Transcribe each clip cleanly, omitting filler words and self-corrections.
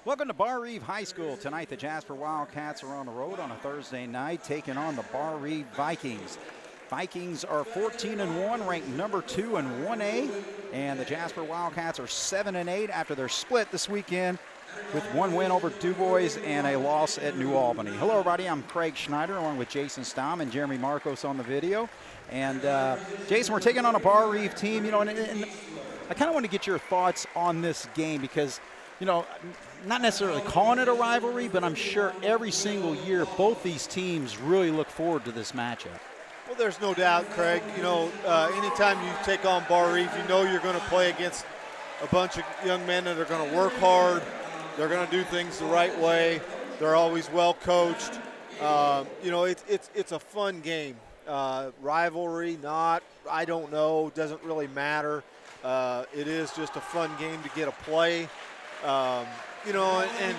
Welcome to Barr Reeve High School. Tonight, the Jasper Wildcats are on the road on a Thursday night, taking on the Barr Reeve Vikings. Vikings are 14-1, ranked number 2 in 1A, and the Jasper Wildcats are 7-8 after their split this weekend with one win over Du Bois and a loss at New Albany. Hello, everybody. I'm Craig Schneider, along with Jason Stamm and Jeremy Marcos on the video. And Jason, we're taking on a Barr Reeve team, and I kind of want to get your thoughts on this game because, not necessarily calling it a rivalry, but I'm sure every single year both these teams really look forward to this matchup. Well, there's no doubt, Craig. Anytime you take on Barr Reeve, you're going to play against a bunch of young men that are going to work hard. They're going to do things the right way. They're always well coached. It's a fun game. Rivalry, not, I don't know, doesn't really matter. It is just a fun game to get a play. And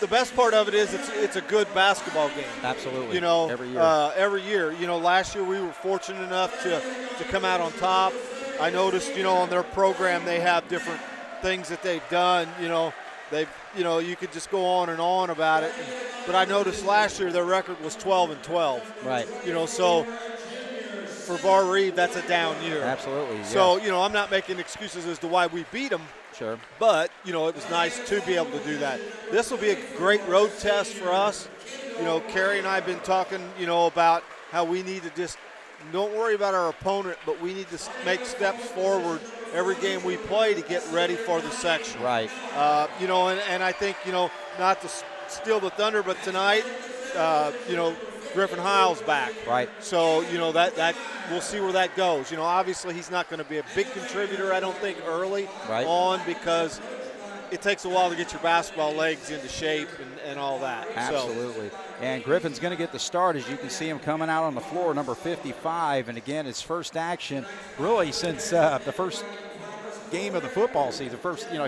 the best part of it is it's a good basketball game. Absolutely. Every year. Last year we were fortunate enough to come out on top. I noticed, on their program they have different things that they've done. You could just go on and on about it. But I noticed last year their record was 12-12. Right. So for Barr Reeve, that's a down year. Absolutely. Yeah. So, I'm not making excuses as to why we beat them. Sure. But, it was nice to be able to do that. This will be a great road test for us. Carrie and I have been talking, about how we need to just don't worry about our opponent, but we need to make steps forward every game we play to get ready for the section. Right. And I think, not to steal the thunder, but tonight, Griffin Hiles back. Right. So, that we'll see where that goes. Obviously he's not going to be a big contributor, I don't think, early on because it takes a while to get your basketball legs into shape and all that. Absolutely. And Griffin's going to get the start, as you can see him coming out on the floor, number 55. And, again, his first action really since the first game of the football season.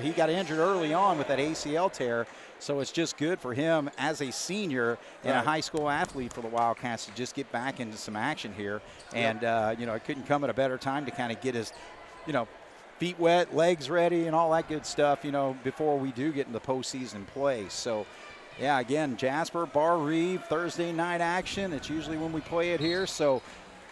He got injured early on with that ACL tear. So it's just good for him as a senior and a high school athlete for the Wildcats to just get back into some action here. And, it couldn't come at a better time to kind of get his, feet wet, legs ready, and all that good stuff, before we do get into postseason play. So, yeah, again, Jasper, Barr Reeve, Thursday night action. It's usually when we play it here. So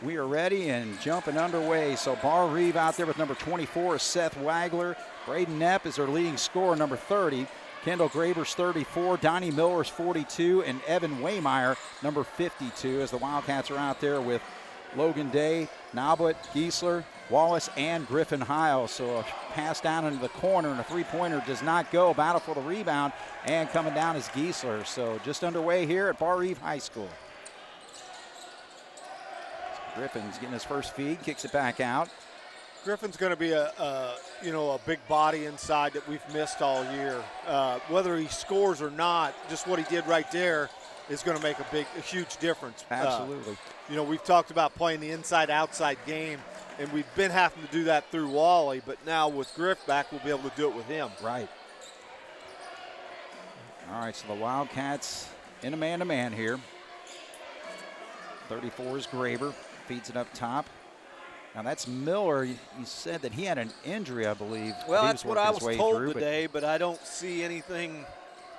we are ready and jumping underway. So Barr Reeve out there with number 24 is Seth Wagler. Braden Knapp is their leading scorer, number 30. Kendall Graber's 34, Donnie Miller's 42, and Evan Waymeyer, number 52, as the Wildcats are out there with Logan Day, Nabut, Giesler, Wallace, and Griffin Hiles. So a pass down into the corner, and a three-pointer does not go. Battle for the rebound, and coming down is Giesler. So just underway here at Barr Reeve High School. Griffin's getting his first feed, kicks it back out. Griffin's going to be a big body inside that we've missed all year. Whether he scores or not, just what he did right there is going to make a huge difference. Absolutely. We've talked about playing the inside-outside game, and we've been having to do that through Wally, but now with Griff back, we'll be able to do it with him. Right. All right, so the Wildcats in a man-to-man here. 34 is Graber, feeds it up top. Now, that's Miller. You said that he had an injury, I believe. Well, that's what I was told today, but I don't see anything.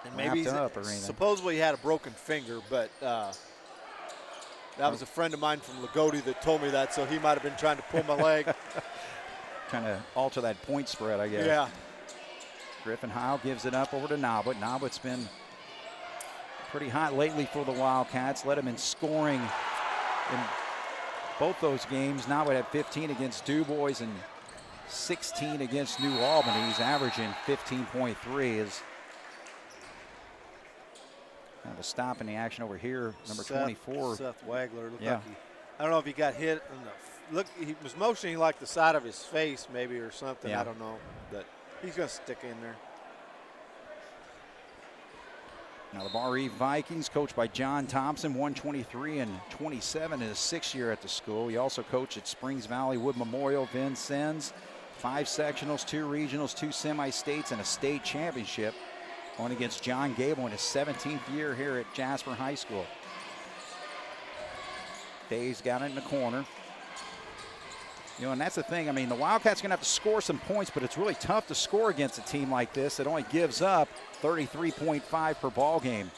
And maybe supposedly he had a broken finger, but that was a friend of mine from Lagodi that told me that, so he might have been trying to pull my leg. Trying to alter that point spread, I guess. Yeah. Griffin Heil gives it up over to Nabut. Nabut's been pretty hot lately for the Wildcats. Led him in scoring in both those games. Nabut had 15 against Du Bois and 16 against New Albany. He's averaging 15.3. Is kind of a stop in the action over here. Number 24. Seth Wagler. I don't know if he got hit. He was motioning like the side of his face maybe or something. Yeah. I don't know. But he's going to stick in there. Now the Barr Reeve Vikings, coached by John Thompson, 123 and 27 in his 6th year at the school. He also coached at Springs Valley Wood Memorial, Vincennes, 5 sectionals, 2 regionals, 2 semi-states, and a state championship. Going against John Gable in his 17th year here at Jasper High School. Day's got it in the corner. You know, and that's the thing. I mean, the Wildcats are going to have to score some points, but it's really tough to score against a team like this that only gives up 33.5 per ball game.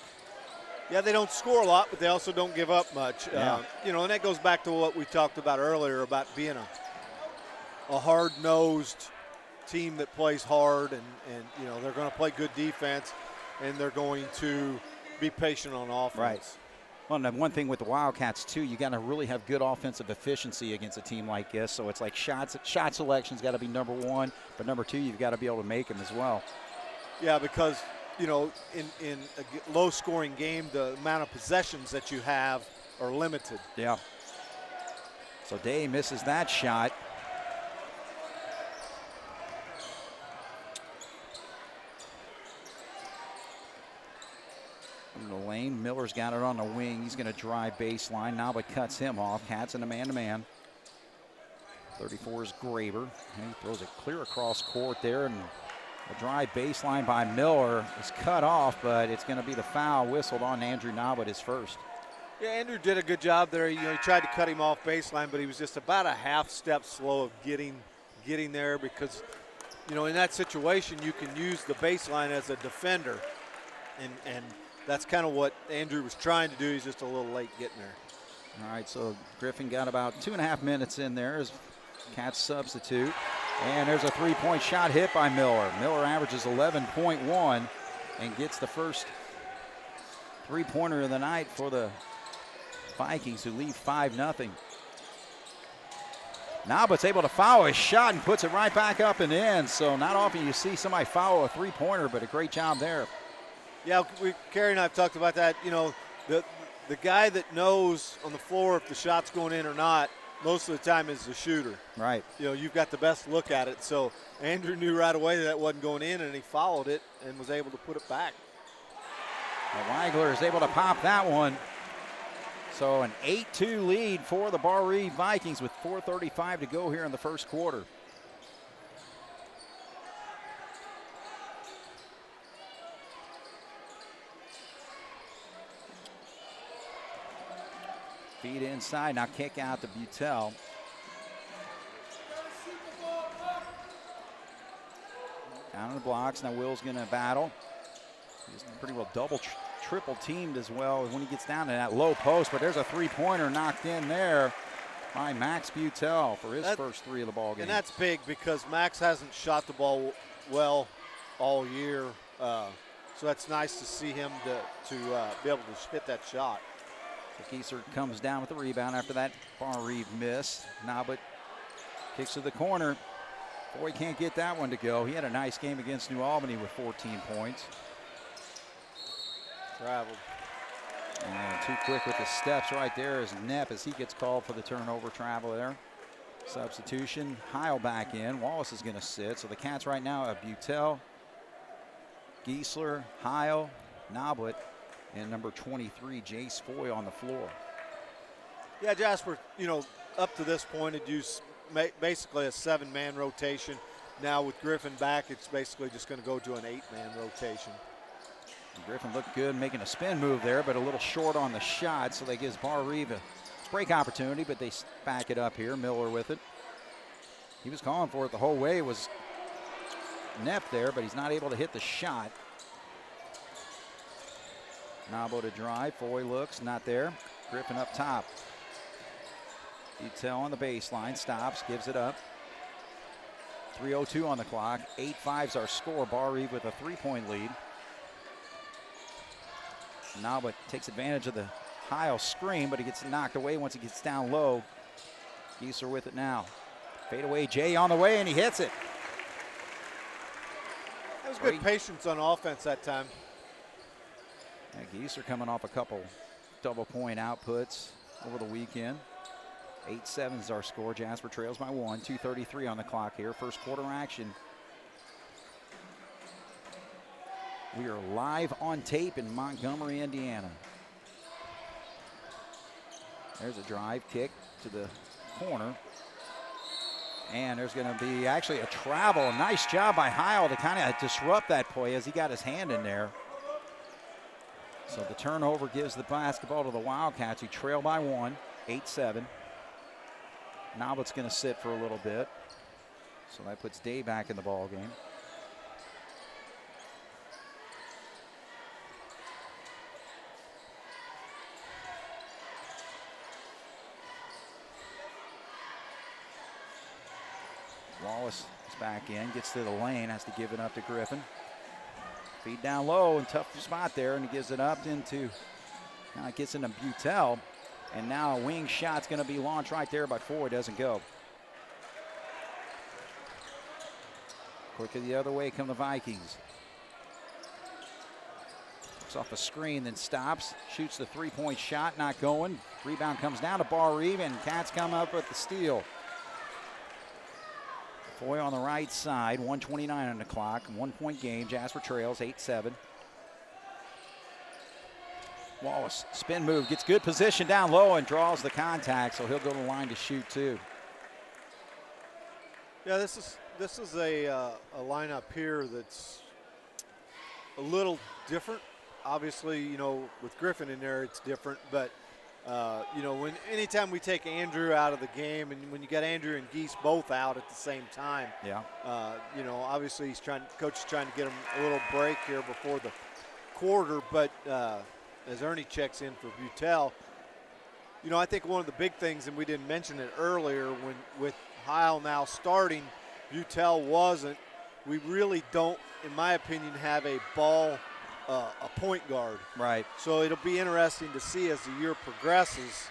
Yeah, they don't score a lot, but they also don't give up much. Yeah. You know, and that goes back to what we talked about earlier about being a hard-nosed team that plays hard, and you know, they're going to play good defense, and they're going to be patient on offense. Right. Well, and one thing with the Wildcats, too, you got to really have good offensive efficiency against a team like this. So it's like shot selection's got to be number one, but number two, you've got to be able to make them as well. Yeah, because, you know, in a low-scoring game, the amount of possessions that you have are limited. Yeah. So Day misses that shot. In the lane, Miller's got it on the wing. He's going to drive baseline. Now, but cuts him off. Cats in a man-to-man. 34 is Graber. And he throws it clear across court there, and a drive baseline by Miller is cut off, but it's going to be the foul whistled on Andrew Nobbit, his first. Yeah, Andrew did a good job there. You know, he tried to cut him off baseline, but he was just about a half step slow of getting there, because, you know, in that situation, you can use the baseline as a defender, and that's kind of what Andrew was trying to do. He's just a little late getting there. All right, so Griffin got about 2.5 minutes in there as Cats substitute. And there's a three-point shot hit by Miller. Miller averages 11.1 and gets the first three-pointer of the night for the Vikings, who lead 5-0. Nobbit's able to foul his shot and puts it right back up and in. So not often you see somebody foul a three-pointer, but a great job there. Yeah, Kerry and I have talked about that. You know, the guy that knows on the floor if the shot's going in or not most of the time is the shooter. Right. You know, you've got the best look at it. So Andrew knew right away that wasn't going in, and he followed it and was able to put it back. Well, Weigler is able to pop that one. So an 8-2 lead for the Barr Reeve Vikings with 4:35 to go here in the first quarter. Feed inside, now kick out to Butel. Down in the blocks, now Will's gonna battle. He's pretty well double, triple teamed as well when he gets down to that low post, but there's a three-pointer knocked in there by Max Butel for his first three of the ball game. And that's big because Max hasn't shot the ball well all year, so that's nice to see him to be able to hit that shot. So Kieser comes down with the rebound after that Barr Reeve miss. Nobbit kicks to the corner. Boy, can't get that one to go. He had a nice game against New Albany with 14 points. Traveled. And too quick with the steps right there is Knepp as he gets called for the turnover travel there. Substitution, Heil back in. Wallace is going to sit. So the Cats right now have Butel, Giesler, Heil, Nobbit, and number 23, Jace Foy on the floor. Yeah, Jasper, you know, up to this point, it used basically a 7-man rotation. Now with Griffin back, it's basically just going to go to an 8-man rotation. And Griffin looked good making a spin move there, but a little short on the shot, so that gives Barr Reeve a break opportunity, but they back it up here. Miller with it. He was calling for it the whole way. It was Knepp there, but he's not able to hit the shot. Nabo to drive. Foy looks, not there. Griffin up top. Butel on the baseline, stops, gives it up. 3:02 on the clock. 8-5's our score. Barr Reeve with a 3-point lead. Nabo takes advantage of the Heil screen, but he gets knocked away once he gets down low. Giesler with it now. Fade away, Jay on the way, and he hits it. That was good patience on offense that time. Yeah, Giesler coming off a couple double-point outputs over the weekend. 8-7 is our score. Jasper trails by 1. 2:33 on the clock here. First quarter action. We are live on tape in Montgomery, Indiana. There's a drive kick to the corner. And there's going to be actually a travel. A nice job by Heil to kind of disrupt that play as he got his hand in there. So the turnover gives the basketball to the Wildcats, who trail by 1, 8-7. Noblett's going to sit for a little bit. So that puts Day back in the ball game. Wallace is back in, gets to the lane, has to give it up to Griffin. Feed down low and tough spot there, and he gives it up into, now it gets into Butel. And now a wing shot's going to be launched right there by Foy, doesn't go. Quickly the other way come the Vikings. Looks off a screen, then stops, shoots the three-point shot, not going. Rebound comes down to Barr Reeve, and Cats come up with the steal. Foy on the right side, 1:29 on the clock, 1 point game. Jasper trails 8-7. Wallace, spin move, gets good position down low and draws the contact, so he'll go to the line to shoot too. Yeah, this is a lineup here that's a little different. Obviously, you know, with Griffin in there, it's different, but you know, anytime we take Andrew out of the game, and when you got Andrew and Geese both out at the same time, yeah, you know, obviously coach is trying to get him a little break here before the quarter. But as Ernie checks in for Butel, you know, I think one of the big things, and we didn't mention it earlier, with Heil now starting, Butel wasn't. We really don't, in my opinion, have a point guard. Right. So it'll be interesting to see as the year progresses,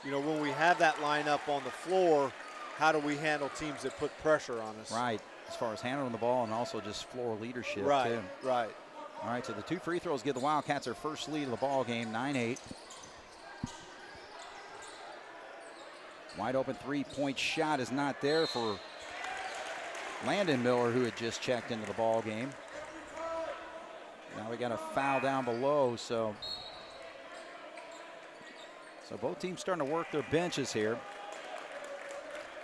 you know, when we have that lineup on the floor, how do we handle teams that put pressure on us? Right, as far as handling the ball and also just floor leadership too. Right. All right, so the 2 free throws give the Wildcats their first lead of the ball game, 9-8. Wide open three-point shot is not there for Landon Miller, who had just checked into the ball game. Now we got a foul down below, so both teams starting to work their benches here.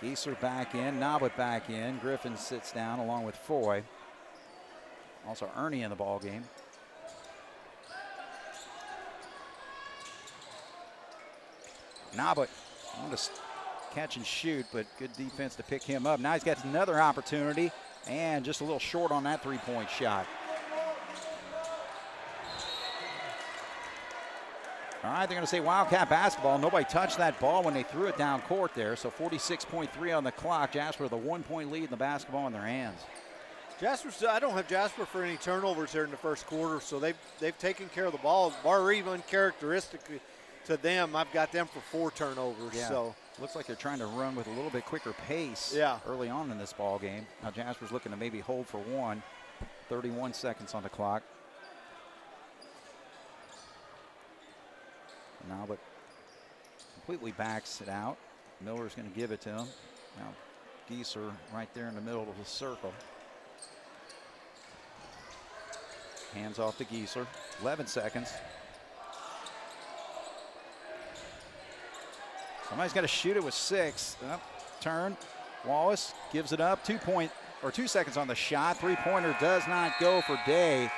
Gieser back in, Nobbit back in. Griffin sits down along with Foy. Also Ernie in the ball game. Nobbit on to catch and shoot, but good defense to pick him up. Now he's got another opportunity, and just a little short on that three-point shot. All right, they're going to say Wildcat basketball. Nobody touched that ball when they threw it down court there. So 46.3 on the clock. Jasper with a 1 point lead in the basketball in their hands. I don't have Jasper for any turnovers here in the first quarter, so they've taken care of the ball. Barr Reeve, uncharacteristically to them, I've got them for 4 turnovers. Yeah. So looks like they're trying to run with a little bit quicker pace early on in this ball game. Now Jasper's looking to maybe hold for 1. 31 seconds on the clock. Now, but completely backs it out. Miller's going to give it to him. Now, Gieser right there in the middle of the circle. Hands off to Gieser. 11 seconds. Somebody's got to shoot it with 6. Turn. Wallace gives it up. 2 seconds on the shot. 3-pointer does not go for Day.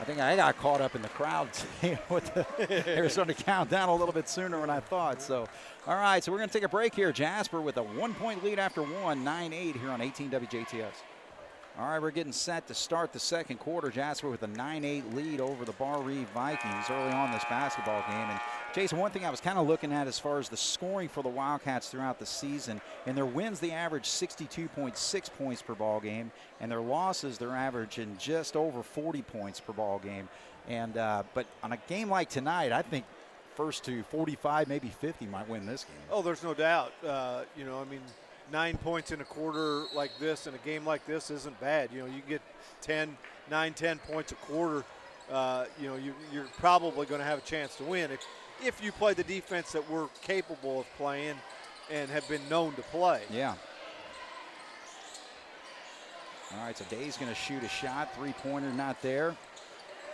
I think I got caught up in the crowd with they were starting to count down a little bit sooner than I thought. So, all right, so we're going to take a break here. Jasper with a 1 point lead after 1, 9-8 here on 18 WJTS. All right, we're getting set to start the second quarter. Jasper with a 9-8 lead over the Barr Reeve Vikings early on this basketball game. And Jason, one thing I was kind of looking at as far as the scoring for the Wildcats throughout the season, in their wins, they average 62.6 points per ball game, and their losses, they're averaging just over 40 points per ball game. And but on a game like tonight, I think first to 45, maybe 50 might win this game. Oh, there's no doubt. You know, I mean, 9 points in a quarter like this in a game like this isn't bad. You know, you get 10 points a quarter, you know, you're probably going to have a chance to win if you play the defense that we're capable of playing and have been known to play. Yeah. All right, so Day's going to shoot a shot. 3-pointer not there.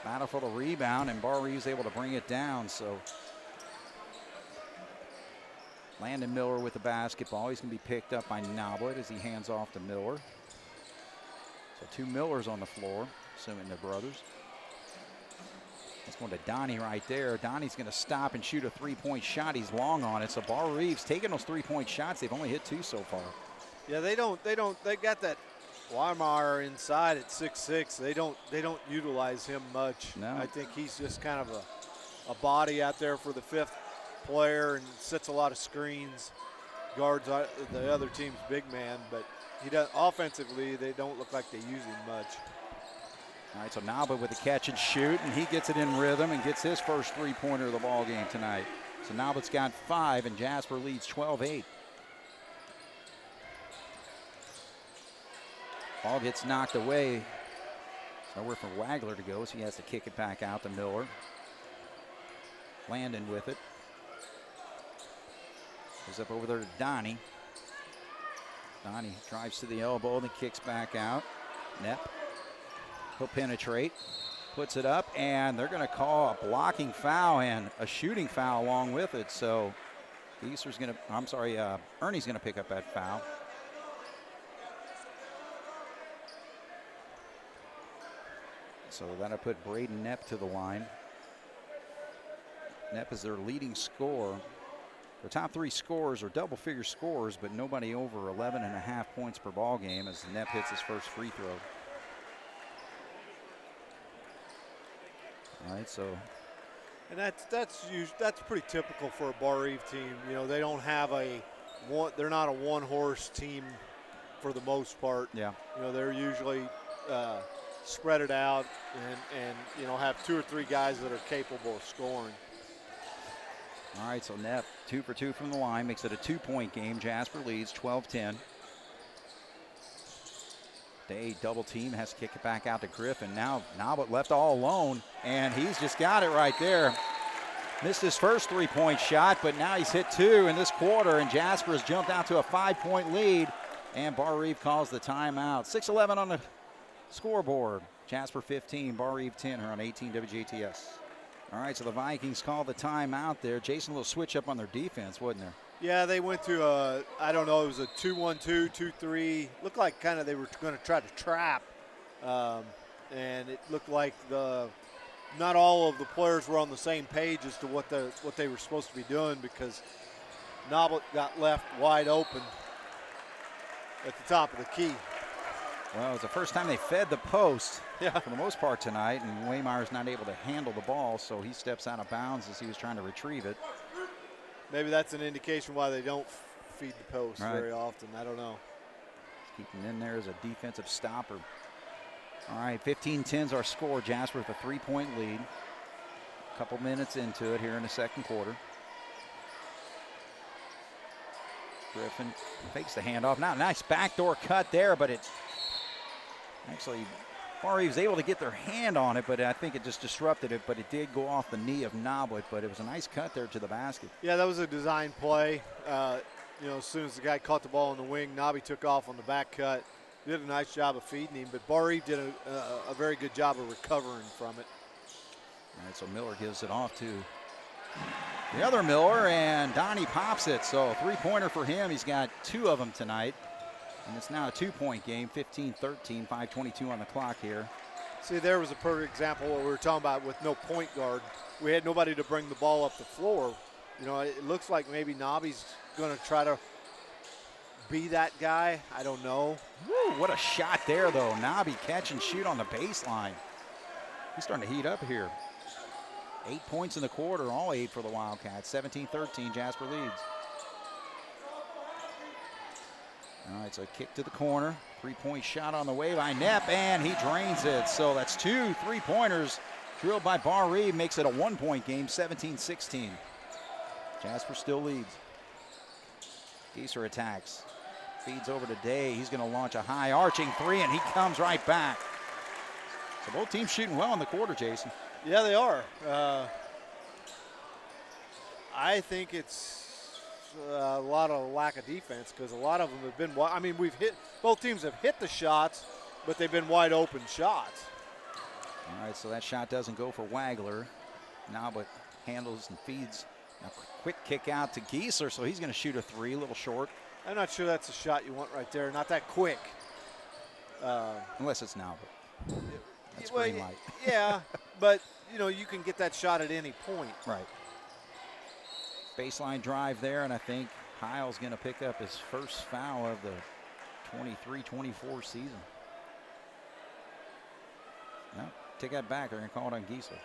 Battle for the rebound, and Barr Reeve's able to bring it down. So Landon Miller with the basketball. He's going to be picked up by Noblet as he hands off to Miller. So 2 Millers on the floor, assuming they're brothers. It's going to Donnie right there. Donnie's going to stop and shoot a three-point shot. He's long on it. So Barr Reeve's taking those three-point shots. They've only hit 2 so far. Yeah, they got that Weimar inside at 6'6". They don't utilize him much. No. I think he's just kind of a body out there for the 5th player and sets a lot of screens, guards the other team's big man, but he does offensively. They don't look like they use him much. All right, so Naba with the catch and shoot, and he gets it in rhythm and gets his first three-pointer of the ball game tonight. So Naba's got 5, and Jasper leads 12-8. Ball gets knocked away. Nowhere for Wagler to go, so he has to kick it back out to Miller. Landon with it. Goes up over there to Donnie. Donnie drives to the elbow, then kicks back out. Knepp. He'll penetrate, puts it up, and they're going to call a blocking foul and a shooting foul along with it. So Ernie's going to pick up that foul. So that'll put Braden Knepp to the line. Knepp is their leading scorer. Their top 3 scorers are double-figure scorers, but nobody over 11.5 points per ball game as Knepp hits his first free throw. All right, so. And that's pretty typical for a Barr Reeve team. You know, they don't have they're not a one-horse team for the most part. Yeah. You know, they're usually spread it out and you know, have 2 or 3 guys that are capable of scoring. All right, so Knepp 2 for 2 from the line, makes it a 2-point game. Jasper leads 12-10. Day double team, has to kick it back out to Griffin. Now Naba left all alone, and he's just got it right there. Missed his first 3-point shot, but now he's hit 2 in this quarter, and Jasper has jumped out to a 5-point lead, and Barr Reeve calls the timeout. 6:11 on the scoreboard. Jasper 15, Barr Reeve 10 here on 18 WJTS. All right, so the Vikings call the timeout there. Jason, a little switch up on their defense, wasn't there? Yeah, they went to I don't know, it was a 2-1-2, 2-3. Looked like kind of they were going to try to trap, and it looked like not all of the players were on the same page as to what they were supposed to be doing, because Noblet got left wide open at the top of the key. Well, it was the first time they fed the post for the most part tonight, and Waymire's not able to handle the ball, so he steps out of bounds as he was trying to retrieve it. Maybe that's an indication why they don't feed the post very often. I don't know. Keeping in there as a defensive stopper. All right, 15-10's our score. Jasper with a 3-point lead. A couple minutes into it here in the second quarter. Griffin fakes the handoff. Now, nice backdoor cut there, but it actually, Barr Reeve was able to get their hand on it, but I think it just disrupted it, but it did go off the knee of Noblet, but it was a nice cut there to the basket. Yeah, that was a design play. You know, as soon as the guy caught the ball in the wing, Nobby took off on the back cut. Did a nice job of feeding him, but Barr Reeve did a very good job of recovering from it. All right, so Miller gives it off to the other Miller, and Donnie pops it. So a 3-pointer for him. He's got 2 of them tonight. And it's now a 2-point game, 15-13, 5:22 on the clock here. See, there was a perfect example of what we were talking about with no point guard. We had nobody to bring the ball up the floor. You know, it looks like maybe Nobby's going to try to be that guy. I don't know. Woo, what a shot there, though. Nobby catch and shoot on the baseline. He's starting to heat up here. 8 points in the quarter, all 8 for the Wildcats. 17-13, Jasper leads. All right, so a kick to the corner. 3-point shot on the way by Knepp, and he drains it. So that's 2 3-pointers drilled by Barr Reeve. Makes it a 1-point game, 17-16. Jasper still leads. Gieser attacks. Feeds over to Day. He's going to launch a high arching 3, and he comes right back. So both teams shooting well in the quarter, Jason. Yeah, they are. I think it's a lot of lack of defense, because a lot of them have been, I mean, both teams have hit the shots, but they've been wide open shots. All right, so that shot doesn't go for Wagler. Now but handles and feeds. Now quick kick out to Gieser, so he's going to shoot a 3, a little short. I'm not sure that's a shot you want right there. Not that quick. Unless it's now, but that's well, green light. Yeah, but, you know, you can get that shot at any point. Right. Baseline drive there, and I think Heil's going to pick up his first foul of the 23-24 season. No, take that back. They're going to call it on Giesler.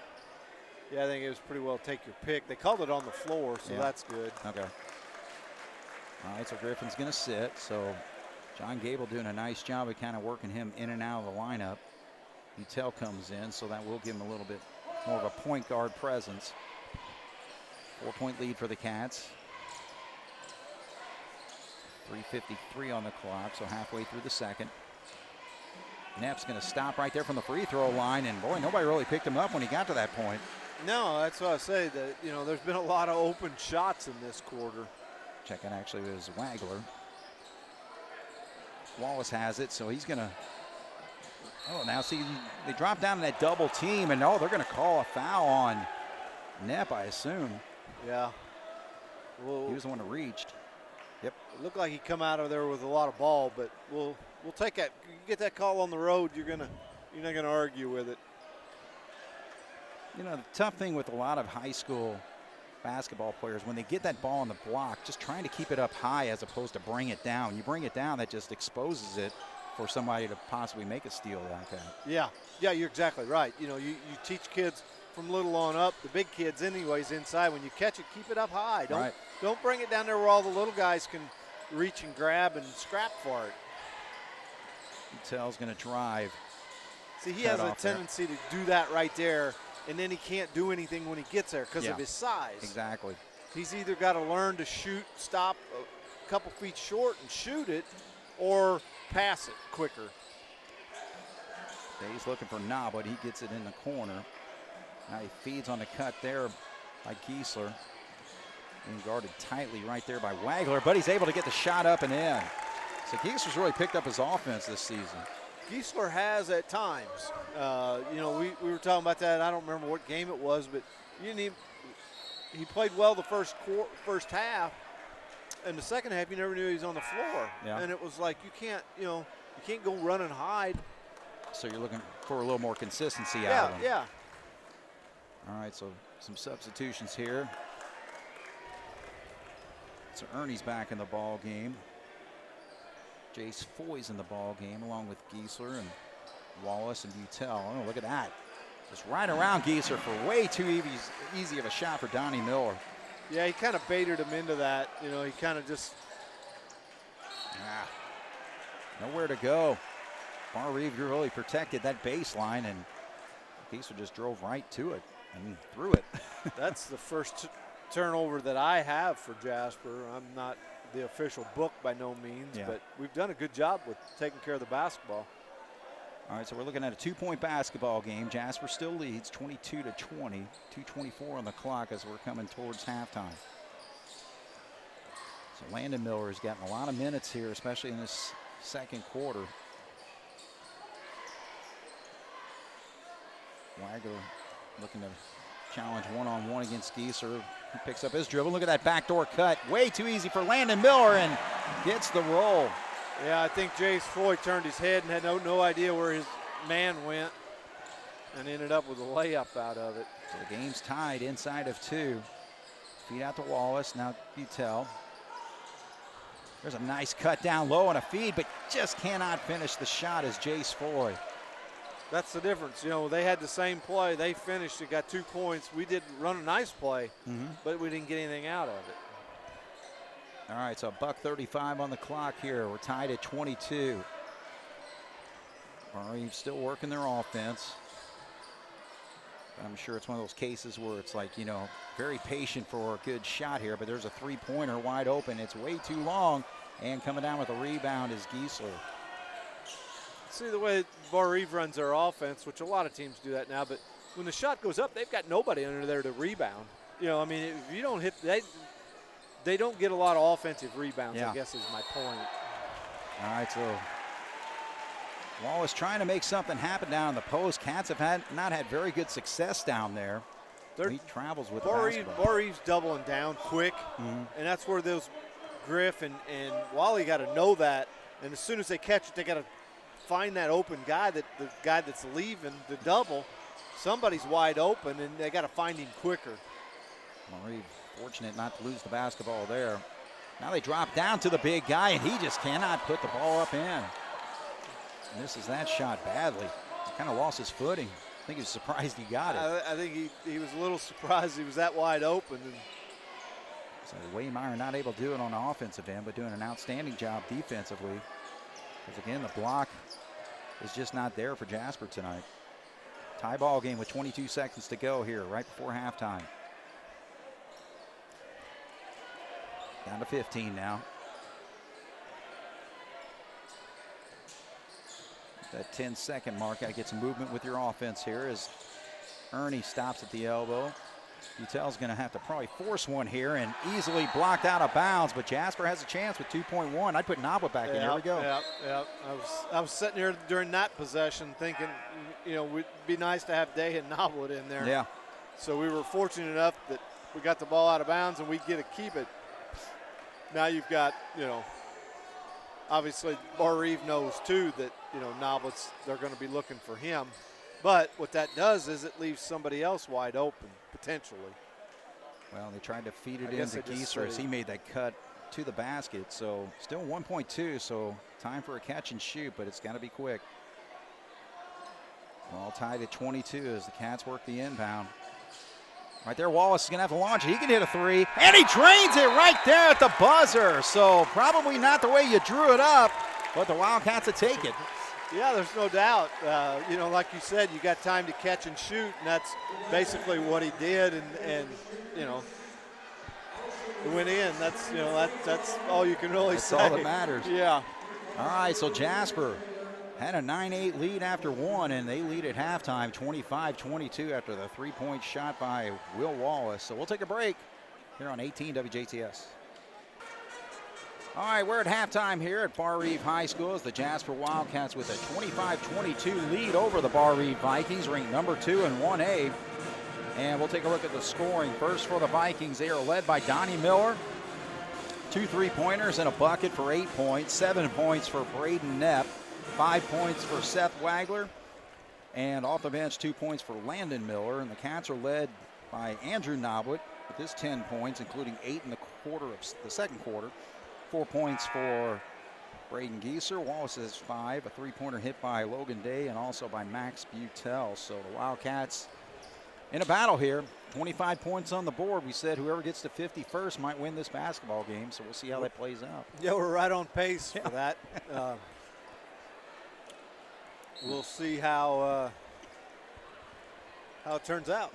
Yeah, I think it was pretty well take your pick. They called it on the floor, so that's good. Okay. All right, so Griffin's going to sit. So John Gable doing a nice job of kind of working him in and out of the lineup. Utel comes in, so that will give him a little bit more of a point guard presence. 4-point lead for the Cats. 3:53 on the clock, so halfway through the second. Knapp's going to stop right there from the free throw line, and boy, nobody really picked him up when he got to that point. No, that's what I say. That, you know, there's been a lot of open shots in this quarter. Checking actually was Wagler. Wallace has it, so he's going to. Oh, now see, they drop down in that double team, and they're going to call a foul on Knapp, I assume. Yeah. Well, he was the one that reached. Yep. It looked like he come out of there with a lot of ball, but we'll take that. You get that call on the road, you're not gonna argue with it. You know, the tough thing with a lot of high school basketball players, when they get that ball on the block, just trying to keep it up high as opposed to bring it down. You bring it down, that just exposes it for somebody to possibly make a steal like that. Yeah, you're exactly right. You know, you teach kids from little on up, the big kids anyways inside. When you catch it, keep it up high. Don't bring it down there where all the little guys can reach and grab and scrap for it. Utel's going to drive. See, he has a tendency to do that right there, and then he can't do anything when he gets there because of his size. Exactly. He's either got to learn to shoot, stop a couple feet short and shoot it, or pass it quicker. He's looking for Nah, but he gets it in the corner. Now he feeds on the cut there by Giesler. Being guarded tightly right there by Wagler, but he's able to get the shot up and in. So Giesler's really picked up his offense this season. Giesler has at times. You know, we were talking about that. I don't remember what game it was, but he played well the first half. And the second half, you never knew he was on the floor. Yeah. And it was like you can't go run and hide. So you're looking for a little more consistency out of him. Yeah. All right, so some substitutions here. So Ernie's back in the ball game. Jace Foy's in the ball game along with Giesler and Wallace and Utel. Oh, look at that. Just right around Giesler for way too easy of a shot for Donnie Miller. Yeah, he kind of baited him into that. You know, he kind of just. Nowhere to go. Barr Reeve really protected that baseline, and Giesler just drove right to it and threw it. That's the first turnover that I have for Jasper. I'm not the official book by no means, but we've done a good job with taking care of the basketball. All right, so we're looking at a 2-point basketball game. Jasper still leads 22-20, 2:24 on the clock as we're coming towards halftime. So Landon Miller has gotten a lot of minutes here, especially in this second quarter. Wagler looking to challenge one-on-one against Giesler. He picks up his dribble. Look at that backdoor cut. Way too easy for Landon Miller and gets the roll. Yeah, I think Jace Foy turned his head and had no idea where his man went and ended up with a layup out of it. So the game's tied inside of 2. Feed out to Wallace. Now Utel. There's a nice cut down low and a feed, but just cannot finish the shot as Jace Foy. That's the difference. You know, they had the same play. They finished. It got 2 points. We did run a nice play, but we didn't get anything out of it. All right, so $1:35 on the clock here. We're tied at 22. Barr Reeve still working their offense. But I'm sure it's one of those cases where it's like, you know, very patient for a good shot here, but there's a 3-pointer wide open. It's way too long, and coming down with a rebound is Giesler. See the way Barr Reeve runs their offense, which a lot of teams do that now, but when the shot goes up, they've got nobody under there to rebound. You know, I mean, if you don't hit, they don't get a lot of offensive rebounds, I guess is my point. All right, so Wallace trying to make something happen down in the post. Cats have not had very good success down there. He travels with Barr Reeve's doubling down quick, and that's where those Griff and Wally got to know that. And as soon as they catch it, they got to find that open guy, the guy that's leaving the double. somebody's wide open, and they got to find him quicker. Barr Reeve fortunate not to lose the basketball there. Now they drop down to the big guy, and he just cannot put the ball up in. Misses that shot badly. He kind of lost his footing. I think he was surprised he got it. I think he was a little surprised he was that wide open. And so Waymire not able to do it on the offensive end, but doing an outstanding job defensively. Because again, the block is just not there for Jasper tonight. Tie ball game with 22 seconds to go here, right before halftime. Down to 15 now. That 10-second mark, got to get some movement with your offense here as Ernie stops at the elbow. Butel's going to have to probably force one here and easily blocked out of bounds, but Jasper has a chance with 2.1. I'd put Naba back in. Here we go. Yeah. I was sitting here during that possession thinking, you know, it'd be nice to have Day and Noblet in there. Yeah. So we were fortunate enough that we got the ball out of bounds and we get to keep it. Now you've got, you know, obviously Barr Reeve knows too that, you know, Noblet's, they're going to be looking for him. But what that does is it leaves somebody else wide open, potentially. Well, they tried to feed it into Gieser as he made that cut to the basket. So still 1.2, so time for a catch and shoot, but it's got to be quick. All tied at 22 as the Cats work the inbound. Right there, Wallace is going to have to launch it. He can hit a three, and he drains it right there at the buzzer. So probably not the way you drew it up, but the Wildcats will take it. Yeah, there's no doubt. You know, like you said, you got time to catch and shoot, and that's basically what he did. And you know, it went in. That's, you know, that's all you can really say. That's all that matters. Yeah. All right, so Jasper had a 9-8 lead after one, and they lead at halftime 25-22 after the three-point shot by Will Wallace. So we'll take a break here on 18 WJTS. All right, we're at halftime here at Barr Reeve High School as the Jasper Wildcats with a 25-22 lead over the Barr Reeve Vikings, ranked number 2 in 1A. And we'll take a look at the scoring. First for the Vikings, they are led by Donnie Miller. 2 3-pointers and a bucket for 8 points. 7 points for Braden Knepp. 5 points for Seth Wagler. And off the bench, 2 points for Landon Miller. And the Cats are led by Andrew Noblet with his 10 points, including 8 in the second quarter. 4 points for Braden Gieser. Wallace has 5, a 3-pointer hit by Logan Day and also by Max Butel. So the Wildcats in a battle here. 25 points on the board. We said whoever gets to 50 first might win this basketball game, so we'll see how that plays out. Yeah, we're right on pace for that. We'll see how it turns out.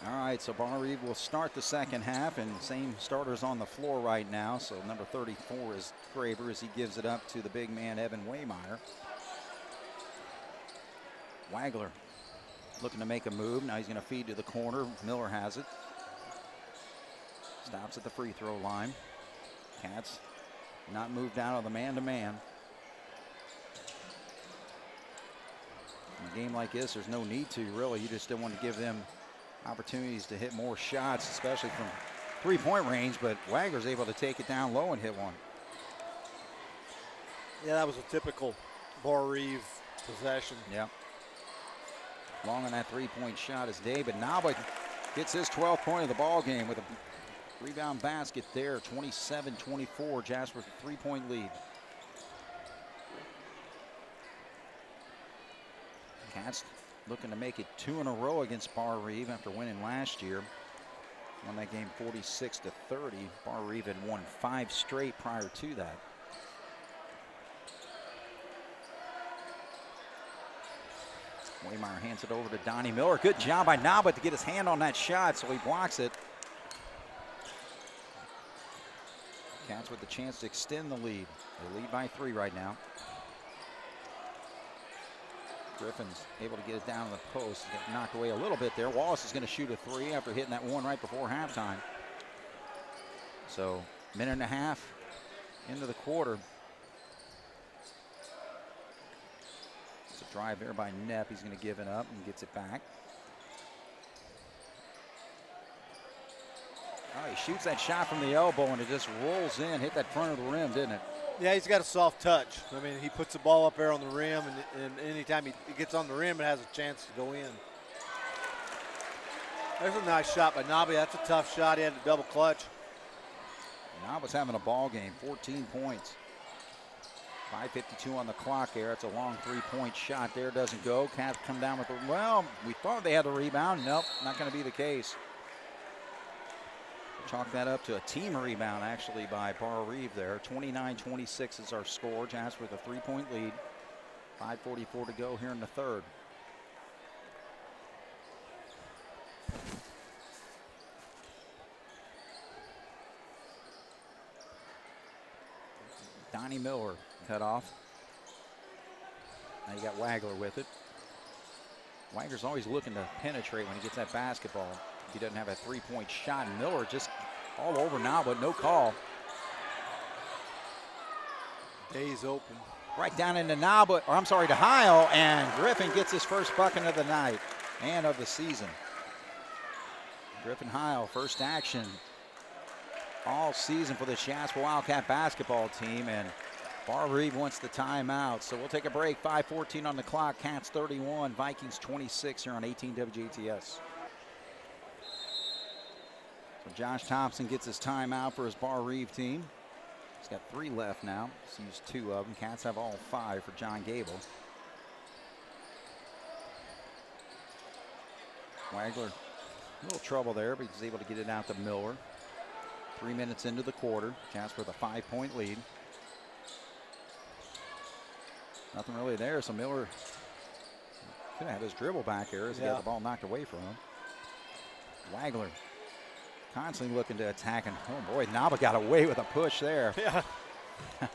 All right, so Barr Reeve will start the second half, and same starters on the floor right now. So number 34 is Graber as he gives it up to the big man, Evan Waymire. Wagler looking to make a move. Now he's going to feed to the corner. Miller has it. Stops at the free throw line. Cats not moved down on the man-to-man. In a game like this, there's no need to, really. You just don't want to give them opportunities to hit more shots, especially from three-point range, but Wagler's able to take it down low and hit one. Yeah, that was a typical Barr Reeve possession. Yeah. Long on that three-point shot is Day, but Naba gets his 12th point of the ball game with a rebound basket there. 27-24, Jasper 3-point lead. Cats looking to make it 2 in a row against Barr Reeve after winning last year. Won that game 46-30. Barr Reeve had won 5 straight prior to that. Waymire hands it over to Donnie Miller. Good job by Naba to get his hand on that shot, so he blocks it. Cats with the chance to extend the lead. They lead by 3 right now. Griffin's able to get it down to the post. Got knocked away a little bit there. Wallace is going to shoot a 3 after hitting that one right before halftime. So, minute and a half into the quarter. It's a drive there by Knepp. He's going to give it up and gets it back. Oh, he shoots that shot from the elbow and it just rolls in. Hit that front of the rim, didn't it? Yeah, he's got a soft touch. I mean, he puts the ball up there on the rim, and anytime he gets on the rim, it has a chance to go in. There's a nice shot by Nabi. That's a tough shot. He had to double clutch. Nabi's having a ball game, 14 points. 5:52 on the clock there. It's a long three-point shot there. Doesn't go. Cats come down with the, well, we thought they had a rebound. Nope, not going to be the case. Chalk that up to a team rebound, actually, by Barr Reeve there. 29-26 is our score. Jasper with a three-point lead. 5:44 to go here in the third. Donnie Miller cut off. Now you got Wagler with it. Wagler's always looking to penetrate when he gets that basketball. He doesn't have a three-point shot. Miller just all over now, but no call. Day's open. Right down into Naba, or I'm sorry, to Heil, and Griffin gets his first bucket of the night and of the season. Griffin Heil, first action all season for the Jasper Wildcat basketball team, and Barr Reeve wants the timeout. So we'll take a break. 5:14 on the clock. Cats 31, Vikings 26 here on 18 WJTS. So Josh Thompson gets his timeout for his Barr Reeve team. He's got 3 left now. He's used 2 of them. Cats have all 5 for John Gable. Wagler, a little trouble there, but he's able to get it out to Miller. 3 minutes into the quarter. Jasper with a 5-point lead. Nothing really there, so Miller could have his dribble back here as he got the ball knocked away from him. Wagler constantly looking to attack, and oh boy, Naba got away with a push there. Yeah. All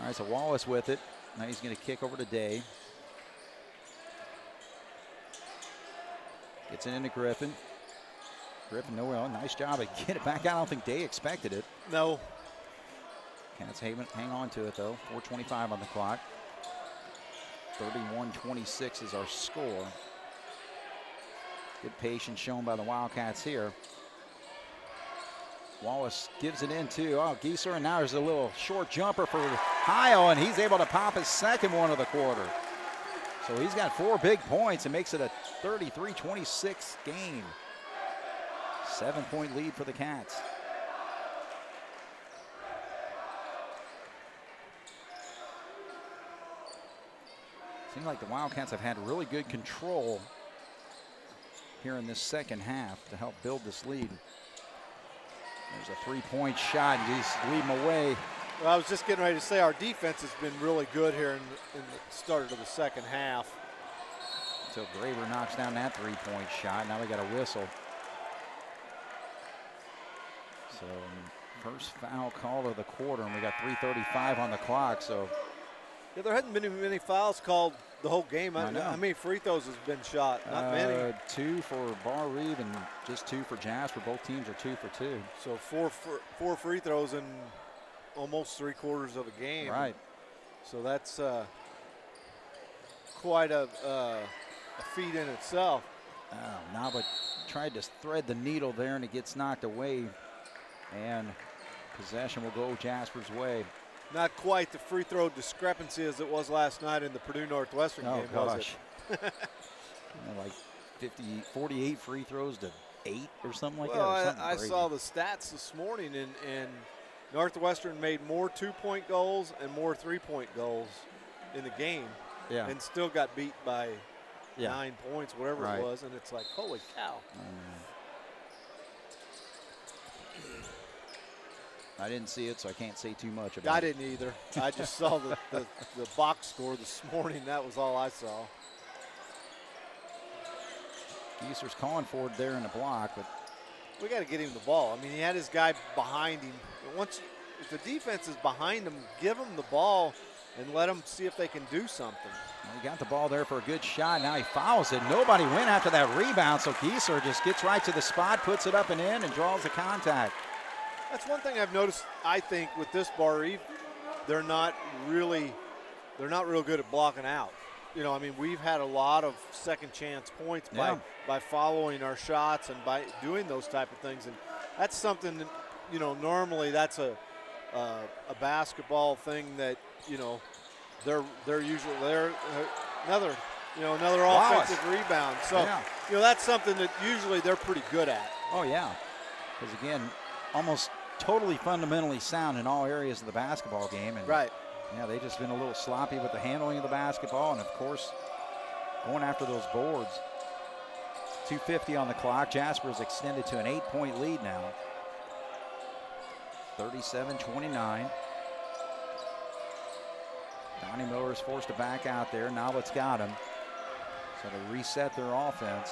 right, so Wallace with it. Now he's going to kick over to Day. Gets it into Griffin. Griffin, no, well, nice job to get it back out. I don't think Day expected it. No. Cats hang on to it, though. 4:25 on the clock. 31-26 is our score. Good patience shown by the Wildcats here. Wallace gives it in, too. Oh, Gieser, and now there's a little short jumper for Heil, and he's able to pop his second one of the quarter. So he's got 4 big points and makes it a 33-26 game. 7-point lead for the Cats. Seems like the Wildcats have had really good control here in this second half to help build this lead. There's a 3-point shot, and he's leading away. Well, I was just getting ready to say our defense has been really good here in the start of the second half. Until Graber knocks down that 3-point shot. Now we got a whistle. So first foul call of the quarter, and we got 3:35 on the clock. So yeah, there hadn't been many fouls called the whole game. I know. How many free throws has been shot? Not many. 2 for Barr Reeve and just 2 for Jasper. Both teams are 2 for 2. So four free throws in almost 3/4 of a game. Right. So that's quite a feat in itself. Naba tried to thread the needle there, and it gets knocked away. And possession will go Jasper's way. Not quite the free throw discrepancy as it was last night in the Purdue Northwestern game, was it? Like 48 free throws to 8 or something like that. Well, I saw the stats this morning, and Northwestern made more 2-point goals and more 3-point goals in the game, and still got beat by 9 points, whatever it was, and it's like, holy cow. I didn't see it, so I can't say too much about it. I didn't either. I just saw the box score this morning. That was all I saw. Gieser's calling for it there in the block, but we got to get him the ball. I mean, he had his guy behind him. If the defense is behind him, give him the ball and let them see if they can do something. Well, he got the ball there for a good shot. Now he fouls it. Nobody went after that rebound, so Gieser just gets right to the spot, puts it up and in, and draws the contact. That's one thing I've noticed, I think, with this Barr Reeve. They're not real good at blocking out. You know, I mean, we've had a lot of second chance points by following our shots and by doing those type of things. And that's something that, you know, normally that's a basketball thing that, you know, they're usually another another offensive rebound. So, that's something that usually they're pretty good at. Oh, yeah. Because, again, almost totally fundamentally sound in all areas of the basketball game. And right. Yeah, they've just been a little sloppy with the handling of the basketball and, of course, going after those boards. 2:50 on the clock. Jasper's extended to an 8-point lead now. 37-29. Donnie Miller is forced to back out there. Noblett's got him. So they reset their offense.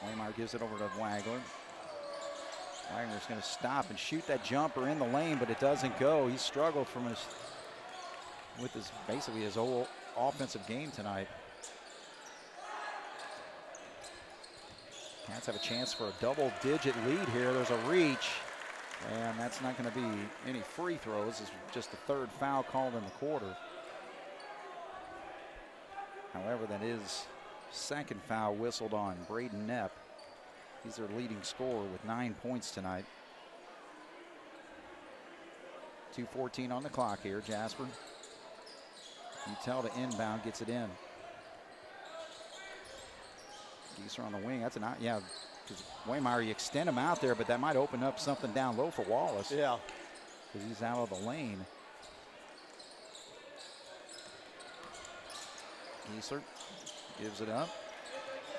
Waymire gives it over to Wagler. Wagner's going to stop and shoot that jumper in the lane, but it doesn't go. He struggled with basically his whole offensive game tonight. Cats have a chance for a double-digit lead here. There's a reach, and that's not going to be any free throws. It's just the third foul called in the quarter. However, that is second foul whistled on Braden Knepp. He's their leading scorer with 9 points tonight. 2:14 on the clock here. Jasper. Utel to inbound, gets it in. Gieser on the wing. That's because Waymire, you extend him out there, but that might open up something down low for Wallace. Yeah. Because he's out of the lane. Gieser gives it up.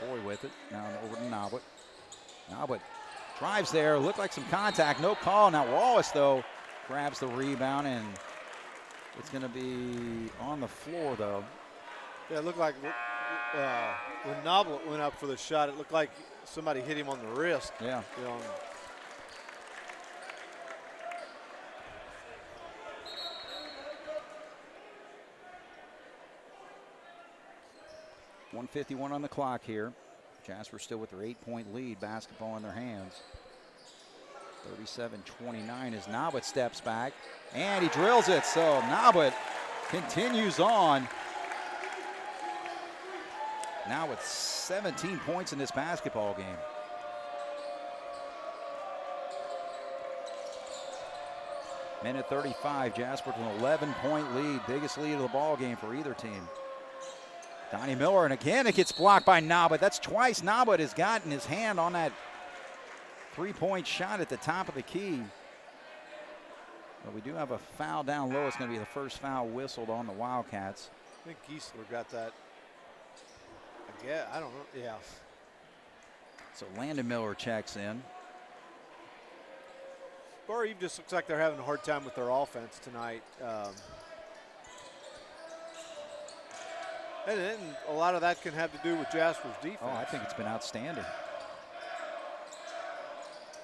Boy with it. Now over to Noblet. Noblet drives there. Looked like some contact. No call. Now Wallace, though, grabs the rebound, and it's going to be on the floor, though. Yeah, it looked like when Noblet went up for the shot, it looked like somebody hit him on the wrist. Yeah. 1:51 on the clock here. Jasper still with their 8-point lead, basketball in their hands. 37-29 as Noblet steps back, and he drills it. So Noblet continues on. Now with 17 points in this basketball game. Minute 35, Jasper with an 11-point lead, biggest lead of the ball game for either team. Donnie Miller, and again it gets blocked by Noblet. That's twice Noblet has gotten his hand on that three-point shot at the top of the key. But we do have a foul down low. It's going to be the first foul whistled on the Wildcats. I think Giesler got that. I don't know. Yeah. So Landon Miller checks in. Barr Reeve just looks like they're having a hard time with their offense tonight. And a lot of that can have to do with Jasper's defense. Oh, I think it's been outstanding.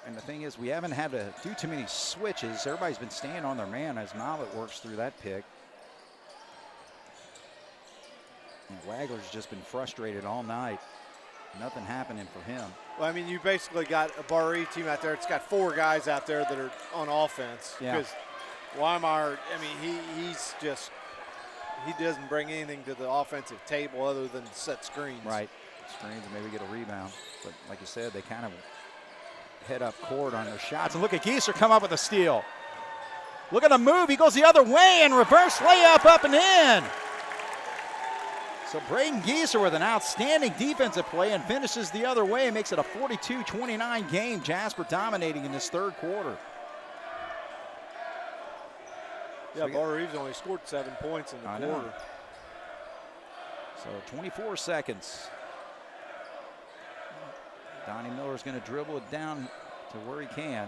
And the thing is, we haven't had to do too many switches. Everybody's been staying on their man as Noblet works through that pick. And Wagler's just been frustrated all night. Nothing happening for him. Well, I mean, you basically got a Barr Reeve team out there. It's got 4 guys out there that are on offense. Yeah. Because Weimar, I mean, he doesn't bring anything to the offensive table other than set screens. Right. Screens and maybe get a rebound. But like you said, they kind of head up court on their shots. And look at Gieser come up with a steal. Look at the move. He goes the other way and reverse layup up and in. So Braden Gieser with an outstanding defensive play and finishes the other way. Makes it a 42-29 game. Jasper dominating in this third quarter. Yeah, Barr Reeves only scored 7 points in the quarter. So 24 seconds. Donnie Miller's going to dribble it down to where he can.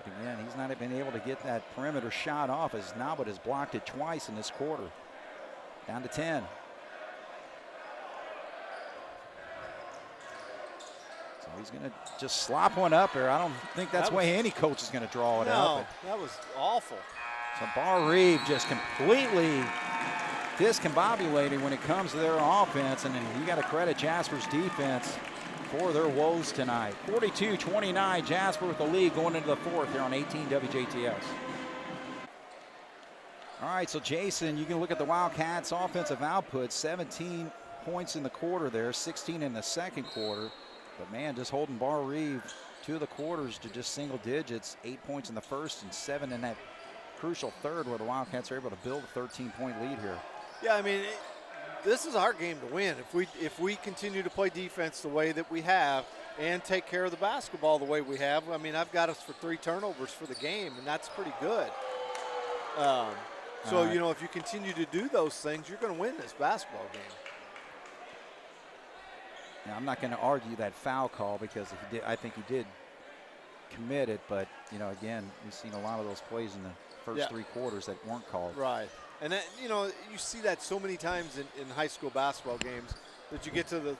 But again, he's not been able to get that perimeter shot off as Noblet has blocked it twice in this quarter. Down to 10. So he's going to just slop one up there. I don't think that's the way any coach is going to draw it up. No, that was awful. So Barr Reeve just completely discombobulated when it comes to their offense, and then you got to credit Jasper's defense for their woes tonight. 42-29, Jasper with the lead going into the fourth here on 18 WJTS. All right, so Jason, you can look at the Wildcats' offensive output, 17 points in the quarter there, 16 in the second quarter. But man, just holding Barr Reeve 2 of the quarters to just single digits, 8 points in the first and 7 in that crucial third where the Wildcats are able to build a 13-point lead here. Yeah, I mean, this is our game to win. If we continue to play defense the way that we have and take care of the basketball the way we have, I mean, I've got us for 3 turnovers for the game, and that's pretty good. So, you know, if you continue to do those things, you're going to win this basketball game. Now, I'm not going to argue that foul call because he did. I think he did commit it, but, you know, again, we've seen a lot of those plays in the first 3 quarters that weren't called. Right. And, that, you know, you see that so many times in high school basketball games that you get to the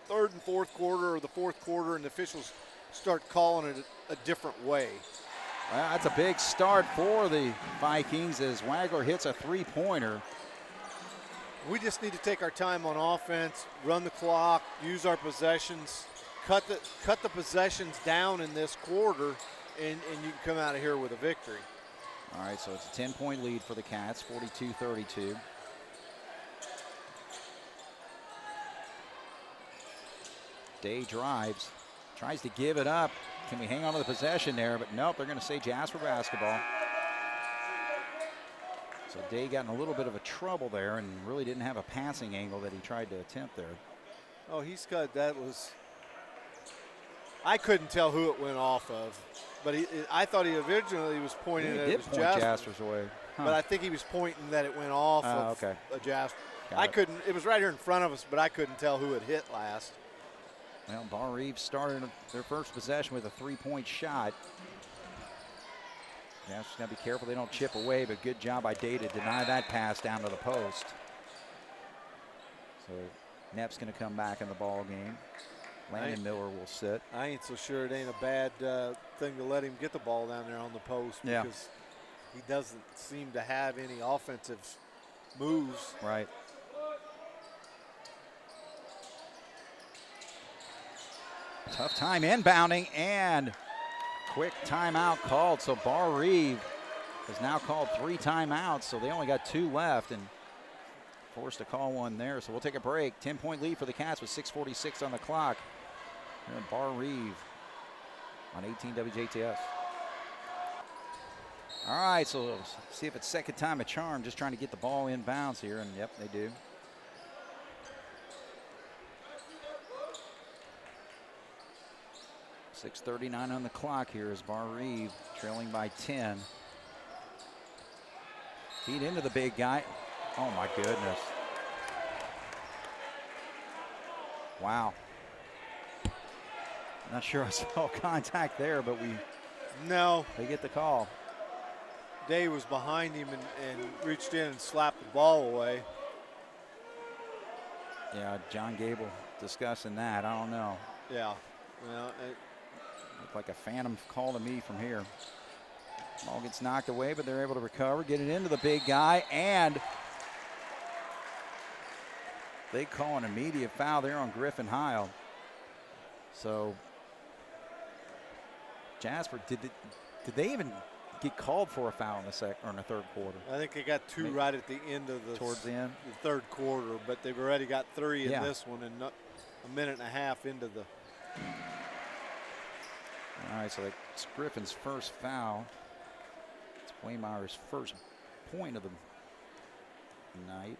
3rd and 4th quarter or the 4th quarter and the officials start calling it a different way. Well, that's a big start for the Vikings as Wagler hits a 3-pointer. We just need to take our time on offense, run the clock, use our possessions, cut the possessions down in this quarter, and you can come out of here with a victory. All right, so it's a 10-point lead for the Cats, 42-32. Day drives, tries to give it up. Can we hang on to the possession there? But nope, they're going to say Jasper basketball. So Day got in a little bit of a trouble there and really didn't have a passing angle that he tried to attempt there. Oh, he's got, that was, I couldn't tell who it went off of. But I thought he originally was pointing at it was Jasper's way. Huh. But I think he was pointing that it went off of a Jasper. I couldn't, it was right here in front of us, but I couldn't tell who it hit last. Well, Barr Reeve started their first possession with a 3-point shot. Jasper's got to be careful they don't chip away, but good job by Day to deny that pass down to the post. So Knapp's going to come back in the ball game. Landon Miller will sit. I ain't so sure it ain't a bad thing to let him get the ball down there on the post because he doesn't seem to have any offensive moves. Right. Tough time inbounding and quick timeout called. So Barr Reeve has now called 3 timeouts, so they only got 2 left and forced to call one there. So we'll take a break. 10-point lead for the Cats with 6:46 on the clock. Here in Barr Reeve on 18 WJTS. All right, so we'll see if it's second time a charm, just trying to get the ball in bounds here, and yep, they do. .6:39 on the clock here as Barr Reeve trailing by 10. Feed into the big guy. Oh my goodness. Wow. Not sure I saw contact there, but they get the call. Day was behind him and reached in and slapped the ball away. Yeah, John Gable discussing that. I don't know. Yeah. Well, it looked like a phantom call to me from here. Ball gets knocked away, but they're able to recover, get it into the big guy, and they call an immediate foul there on Griffin Heil. So Jasper, did they even get called for a foul in the second or in the third quarter? I think they got 2 right at the end of towards the end, the third quarter, but they've already got 3 in this one and not a minute and a half into the. All right, so it's Griffin's first foul. It's Waymeyer's first point of the night.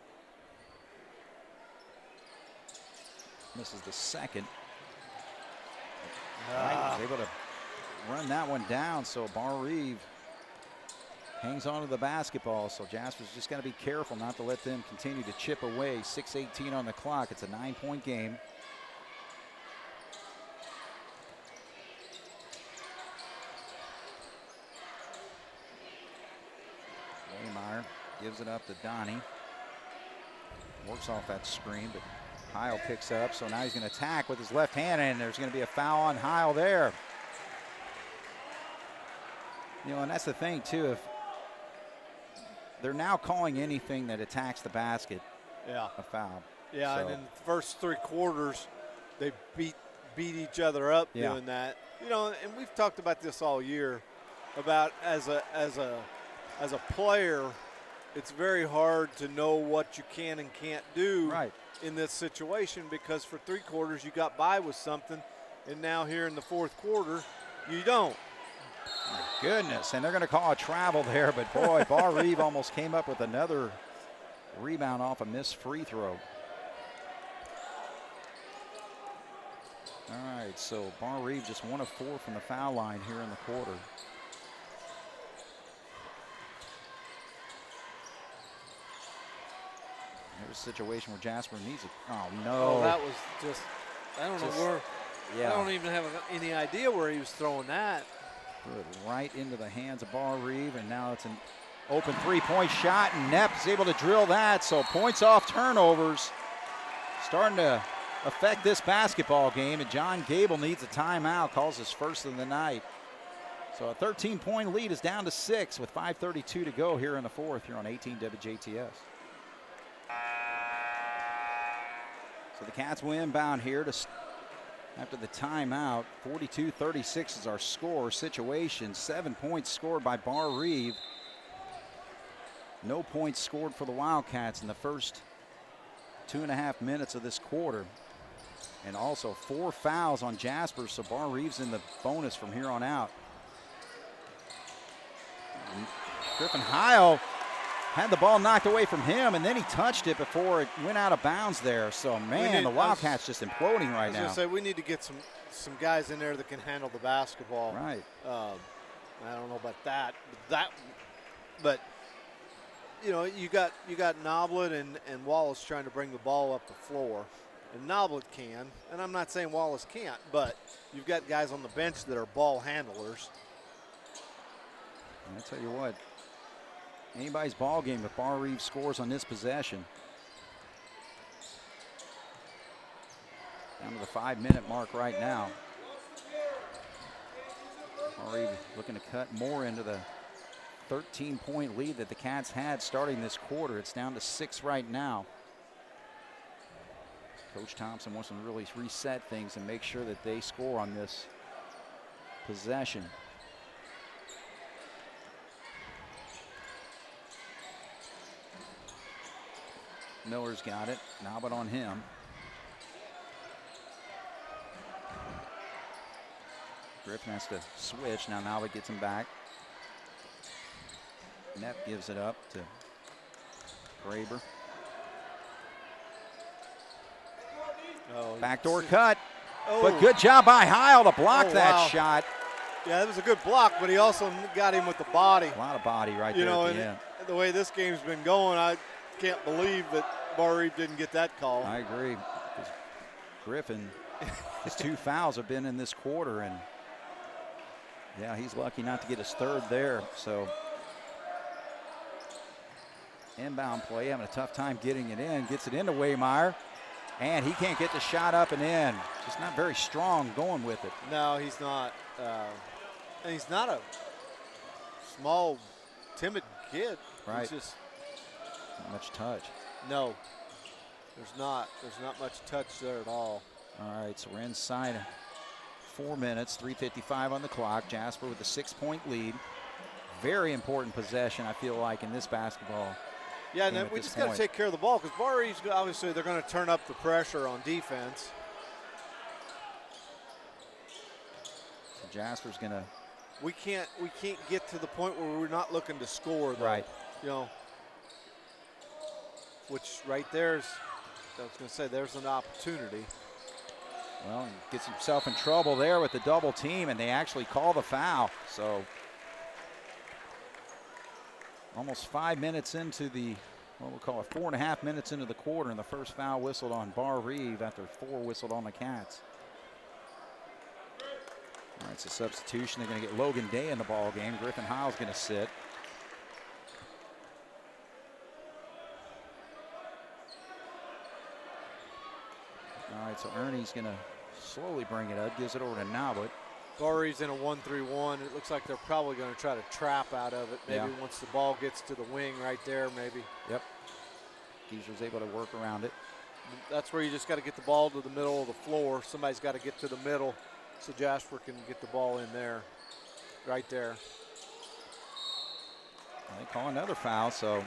Misses the second. Right, was able to run that one down, so Barr Reeve hangs on to the basketball. So Jasper's just got to be careful not to let them continue to chip away. 6:18 on the clock. It's a 9-point game. Waymeyer gives it up to Donnie. Works off that screen, but Heil picks up, so now he's going to attack with his left hand, and there's going to be a foul on Heil there. You know, and that's the thing, too. If they're now calling anything that attacks the basket a foul. Yeah, so. And in the first 3 quarters, they beat each other up doing that. You know, and we've talked about this all year about as a player, it's very hard to know what you can and can't do in this situation because for 3 quarters you got by with something, and now here in the 4th quarter you don't. goodness. And they're going to call a travel there, but boy, Barr Reeve almost came up with another rebound off a missed free throw. All right, so Barr Reeve just 1 of 4 from the foul line here in the quarter. There's a situation where Jasper needs it. Oh, no. Oh, that was just, I don't know where. Yeah. I don't even have any idea where he was throwing that. Threw it right into the hands of Barr Reeve, and now it's an open three-point shot, and Knepp's able to drill that. So points off turnovers starting to affect this basketball game, and John Gable needs a timeout, calls his first of the night. So a 13-point lead is down to 6 with 5:32 to go here in the fourth here on 18 WJTS. So the Cats will inbound here to after the timeout. 42-36 is our score situation. 7 points scored by Barr Reeve. No points scored for the Wildcats in the first 2.5 minutes of this quarter. And also 4 fouls on Jasper, so Barr Reeve's in the bonus from here on out. And Griffin Heil had the ball knocked away from him, and then he touched it before it went out of bounds there. So, man, the Wildcats just imploding right now. I was going to say, we need to get some guys in there that can handle the basketball. Right. I don't know about that. But you know, you got Noblet and Wallace trying to bring the ball up the floor. And Noblet can, and I'm not saying Wallace can't, but you've got guys on the bench that are ball handlers. And I tell you what, anybody's ball game if Barr Reeve scores on this possession. Down to the 5-minute mark right now. Barr Reeve looking to cut more into the 13-point lead that the Cats had starting this quarter. It's down to 6 right now. Coach Thompson wants them to really reset things and make sure that they score on this possession. Miller's got it. Noblet on him. Griffin has to switch. Now Noblet gets him back. Knepp gives it up to Graber. Backdoor cut. But good job by Heil to block that shot. Yeah, that was a good block, but he also got him with the body. A lot of body right there at the end. The way this game's been going, I can't believe that Barr Reeve didn't get that call. I agree. Griffin, his 2 fouls have been in this quarter, and yeah, he's lucky not to get his 3rd there. So inbound play, having a tough time getting it in. Gets it into Waymeyer, and he can't get the shot up and in. Just not very strong going with it. No, he's not. And he's not a small, timid kid. Right. He's just not much touch. No, there's not. There's not much touch there at all. All right, so we're inside 4 minutes, 3:55 on the clock. Jasper with a 6-point lead. Very important possession, I feel like, in this basketball. Yeah, and we just got to take care of the ball because Barr Reeve's obviously they're going to turn up the pressure on defense. So Jasper's going to. We can't get to the point where we're not looking to score, though. Right. You know, which right there's, I was going to say, there's an opportunity. Well, he gets himself in trouble there with the double team, and they actually call the foul. So almost 5 minutes into the, what we'll call it, 4.5 minutes into the quarter, and the first foul whistled on Barr Reeve after 4 whistled on the Cats. All right, it's a substitution. They're going to get Logan Day in the ball game. Griffin Heil's going to sit. All right, so Ernie's going to slowly bring it up, gives it over to Noblet. Barr Reeve's in a 1-3-1. It looks like they're probably going to try to trap out of it. Maybe once the ball gets to the wing right there, maybe. Yep. Geezer's able to work around it. That's where you just got to get the ball to the middle of the floor. Somebody's got to get to the middle so Jasper can get the ball in there, right there. They call another foul, so.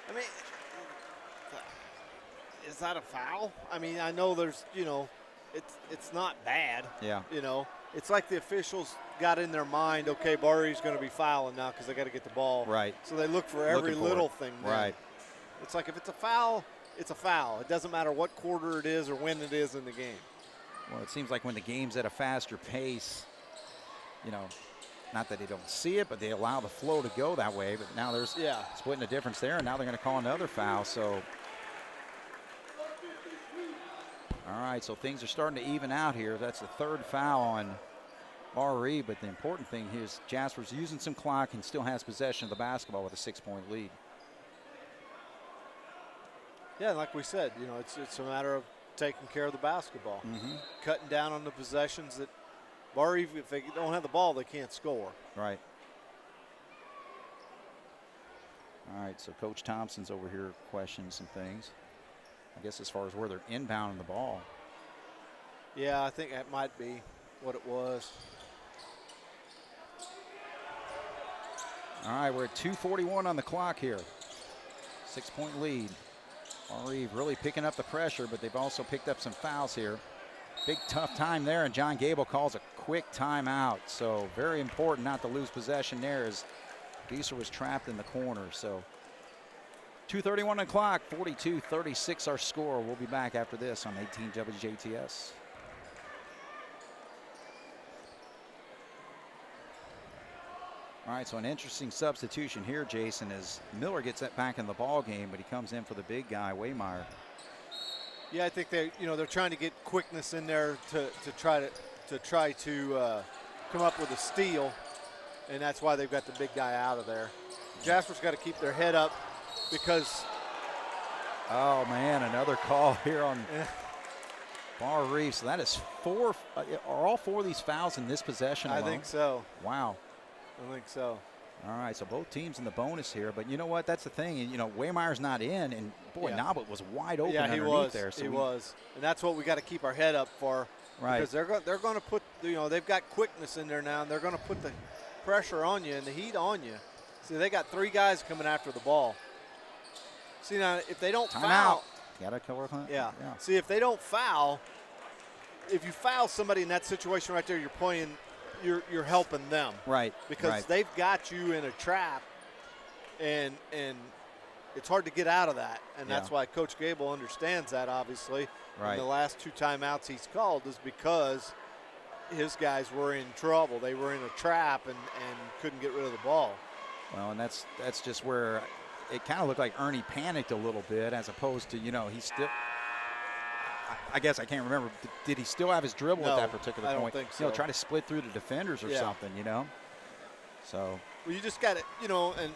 I mean, is that a foul? I mean, I know there's, you know, it's not bad. Yeah. You know, it's like the officials got in their mind, okay, Barr Reeve's going to be fouling now because they got to get the ball. Right. So they look for every little thing. Then. Right. It's like if it's a foul, it's a foul. It doesn't matter what quarter it is or when it is in the game. Well, it seems like when the game's at a faster pace, you know, not that they don't see it, but they allow the flow to go that way. But now there's splitting the difference there, and now they're going to call another foul. So, all right, so things are starting to even out here. That's the third foul on Barr Reeve, but the important thing here is Jasper's using some clock and still has possession of the basketball with a 6-point lead. Yeah, like we said, you know, it's a matter of taking care of the basketball, cutting down on the possessions that Barr Reeve, if they don't have the ball, they can't score. Right. All right, so Coach Thompson's over here questioning some things. I guess as far as where they're inbounding the ball. Yeah, I think that might be what it was. All right, we're at 2:41 on the clock here. 6-point lead. Barr Reeve really picking up the pressure, but they've also picked up some fouls here. Big tough time there, and John Gable calls a quick timeout. So very important not to lose possession there as Deeser was trapped in the corner. So 2:31 on the clock, 42-36 our score. We'll be back after this on 18 WJTS. All right, so an interesting substitution here, Jason, as Miller gets that back in the ball game, but he comes in for the big guy, Waymeyer. Yeah, I think they're trying to get quickness in there to try to come up with a steal, and that's why they've got the big guy out of there. Jasper's got to keep their head up because. Oh man, another call here on Barr Reeve. So that is four. Are all four of these fouls in this possession alone? I think so. Wow. I think so. All right, so both teams in the bonus here, but you know what? That's the thing. You know, Waymeyer's not in, and boy, Noblet was wide open underneath there. So he was, and that's what we got to keep our head up for, right? Because they're going to put, they've got quickness in there now, and they're going to put the pressure on you and the heat on you. See, they got three guys coming after the ball. See, now if they don't foul, got a killer hunt. Yeah. See, if they don't foul, if you foul somebody in that situation right there, you're playing. You're helping them, right? Because they've got you in a trap, and it's hard to get out of that. And that's why Coach Gable understands that. Obviously, right. And the last two timeouts he's called is because his guys were in trouble. They were in a trap and couldn't get rid of the ball. Well, and that's just where it kind of looked like Ernie panicked a little bit, as opposed to he's still. I guess I can't remember. Did he still have his dribble at that particular point? I don't think so. Try to split through the defenders or something, So. Well, you just got to, and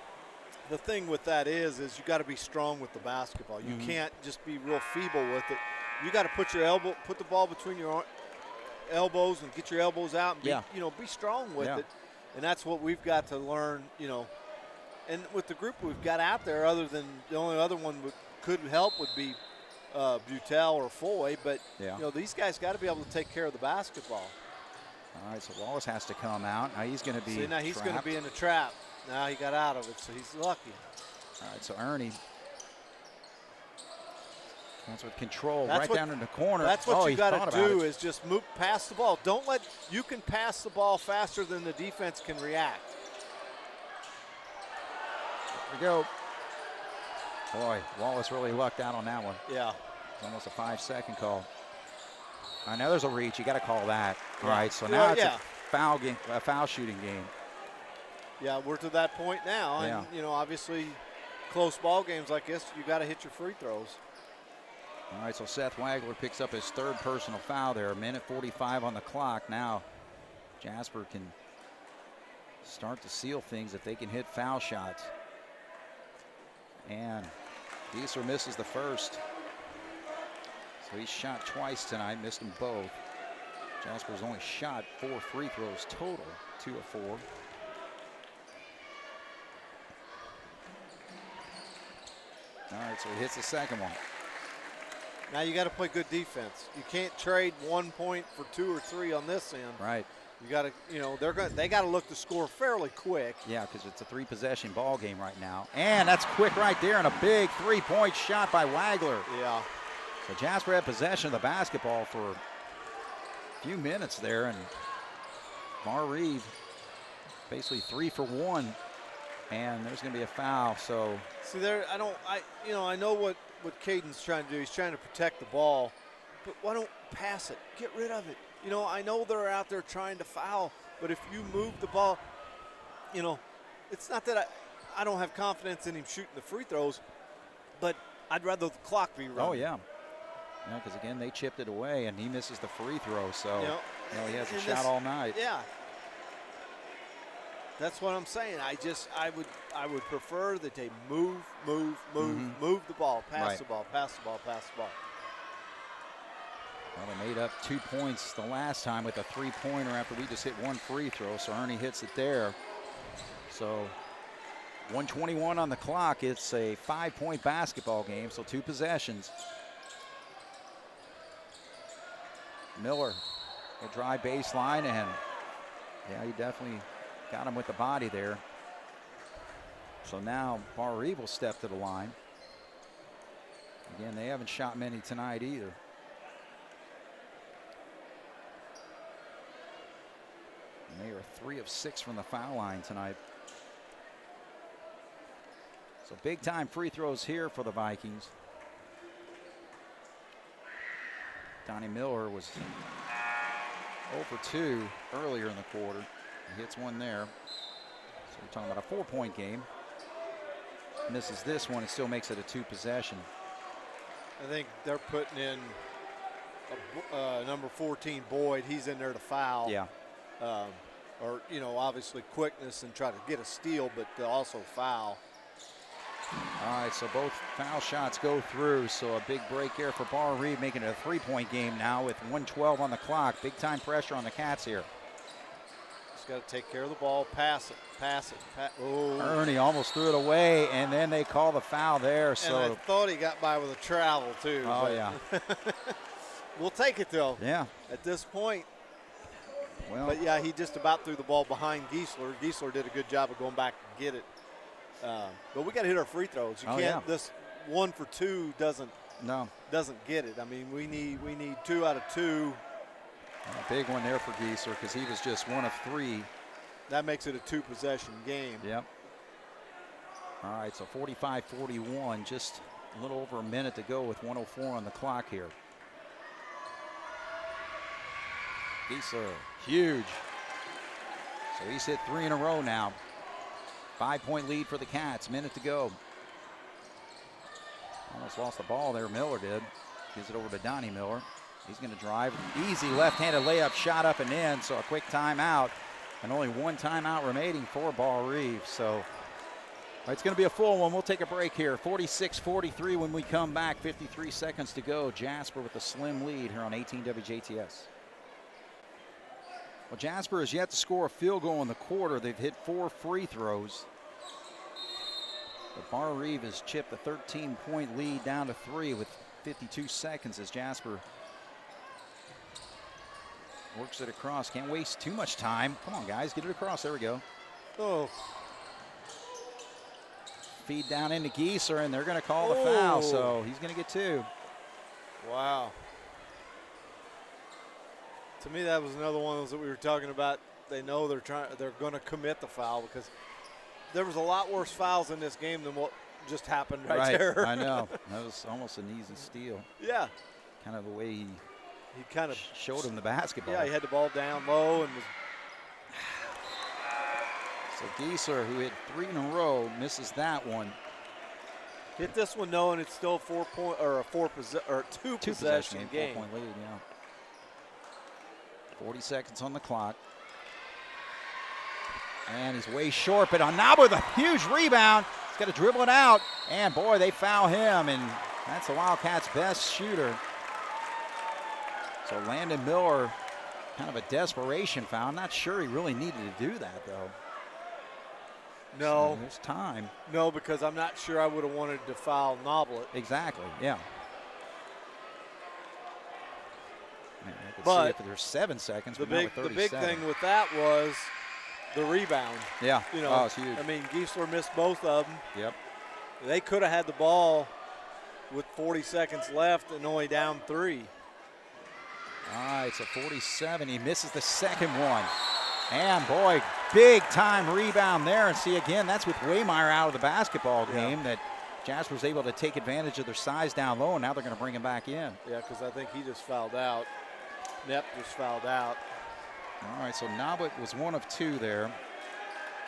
the thing with that is you got to be strong with the basketball. You can't just be real feeble with it. You got to put the ball between your elbows and get your elbows out and be strong with it. And that's what we've got to learn, And with the group we've got out there, other than the only other one could help would be Butel or Foy, but these guys got to be able to take care of the basketball. All right, so Wallace has to come out. Now he's going to be. Now he's going to be in the trap. Now he got out of it, so he's lucky. All right, so Ernie. That's with control down in the corner. That's what you got to do is just move past the ball. You can pass the ball faster than the defense can react. There we go. Boy, Wallace really lucked out on that one. Yeah. It's almost a 5-second call. I know there's a reach. You got to call that. All right, so now it's a foul game, a foul shooting game. Yeah, we're to that point now. And, obviously close ball games like this, you got to hit your free throws. All right, so Seth Wagler picks up his third personal foul there. 1:45 on the clock. Now Jasper can start to seal things if they can hit foul shots. And Deeser misses the first. So he's shot twice tonight, missed them both. Jasper's only shot 4 free throws total, 2 of 4. All right, so he hits the second one. Now you got to play good defense. You can't trade 1 point for 2 or 3 on this end. Right. You got to, they got to look to score fairly quick. Yeah, because it's a 3-possession ball game right now. And that's quick right there, and a big 3-point shot by Wagler. Yeah. So Jasper had possession of the basketball for a few minutes there, and Barr Reeve basically 3 for 1, and there's going to be a foul. So see there, I know what Caden's trying to do. He's trying to protect the ball, but why don't pass it? Get rid of it. You know, I know they're out there trying to foul, but if you move the ball, you know, it's not that I don't have confidence in him shooting the free throws, but I'd rather the clock be running. Oh yeah, because again they chipped it away, and he misses the free throw. So he hasn't shot all night. Yeah. That's what I'm saying. I would prefer that they move the ball, pass the ball. Well, they made up 2 points the last time with a three-pointer after we just hit one free throw, so Ernie hits it there. So 1:21 on the clock. It's a 5-point basketball game, so 2 possessions. Miller will drive baseline, and he definitely got him with the body there. So now Barr Reeve will step to the line. Again, they haven't shot many tonight either. And they are 3 of 6 from the foul line tonight. So big time free throws here for the Vikings. Donnie Miller was 0 for 2 earlier in the quarter. He hits one there. So we're talking about a 4-point game. Misses this one, it still makes it a 2 possession. I think they're putting in number 14 Boyd. He's in there to foul. Yeah. Or, you know, obviously quickness and try to get a steal, but also foul. All right, so both foul shots go through. So a big break here for Barr Reeve, making it a 3-point game now with 1:12 on the clock. Big time pressure on the Cats here. Just got to take care of the ball, pass it. Oh. Ernie almost threw it away, and then they call the foul there. So and I thought he got by with a travel too. Oh yeah. We'll take it though. Yeah. At this point. Well. But yeah, he just about threw the ball behind Giesler. Giesler did a good job of going back and get it. But we got to hit our free throws. You can't. This 1 for 2 doesn't get it. I mean, we need 2 out of 2. A big one there for Giesler because he was just 1 of 3. That makes it a 2-possession game. Yep. All right, so 45-41, just a little over a minute to go with 1:04 on the clock here. Giesler, huge. So he's hit 3 in a row now. 5-point lead for the Cats, minute to go. Almost lost the ball there, Miller did. Gives it over to Donnie Miller. He's going to drive. Easy left-handed layup, shot up and in, so a quick timeout. And only 1 timeout remaining for Barr Reeve. So it's going to be a full one. We'll take a break here. 46-43 when we come back. 53 seconds to go. Jasper with a slim lead here on 18 WJTS. Well, Jasper has yet to score a field goal in the quarter. They've hit 4 free throws. But Barr Reeve has chipped a 13-point lead down to 3 with 52 seconds as Jasper works it across. Can't waste too much time. Come on, guys, get it across. There we go. Oh. Feed down into Giesler, and they're going to call the foul, so he's going to get 2. Wow. To me, that was another one of those that we were talking about. They know they're going to commit the foul because there was a lot worse fouls in this game than what just happened right there. I know. That was almost an easy steal. Yeah. Kind of the way he kind of showed him the basketball. Yeah, he had the ball down low and was. So Giesler, who hit 3 in a row, misses that one. Hit this one knowing it's still 2 possession game. 4-point lead, yeah. 40 seconds on the clock. And he's way short, but now with a huge rebound. He's got to dribble it out. And boy, they foul him, and that's the Wildcats' best shooter. So Landon Miller, kind of a desperation foul. I'm not sure he really needed to do that, though. No. So there's time. No, because I'm not sure I would have wanted to foul Noblet. Exactly, yeah. But see if there's 7 seconds. The big thing with that was the rebound. Yeah, you know, it's huge. I mean, Giesler missed both of them. Yep. They could have had the ball with 40 seconds left and only down 3. All right, so 47. He misses the second one. And boy, big time rebound there. And see, again, that's with Waymire out of the basketball game that Jasper was able to take advantage of their size down low, and now they're going to bring him back in. Yeah, because I think he just fouled out. Knepp just fouled out. All right, so Naba was 1 of 2 there.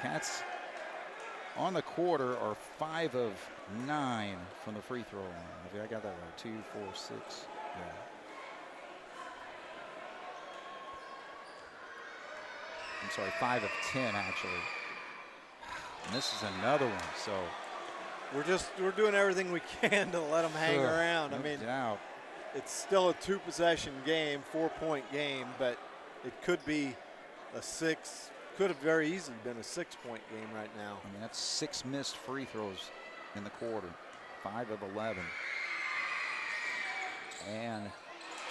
Cats on the quarter are 5 of 9 from the free throw line. I got that right. 2, 4, 6. Yeah. I'm sorry, 5 of 10 actually. And this is another one. So we're doing everything we can to let them hang around. No I mean, doubt. It's still a 2-possession game, 4-point game, but it could be a 6. Could have very easily been a 6-point game right now. I mean, that's 6 missed free throws in the quarter. 5 of 11. And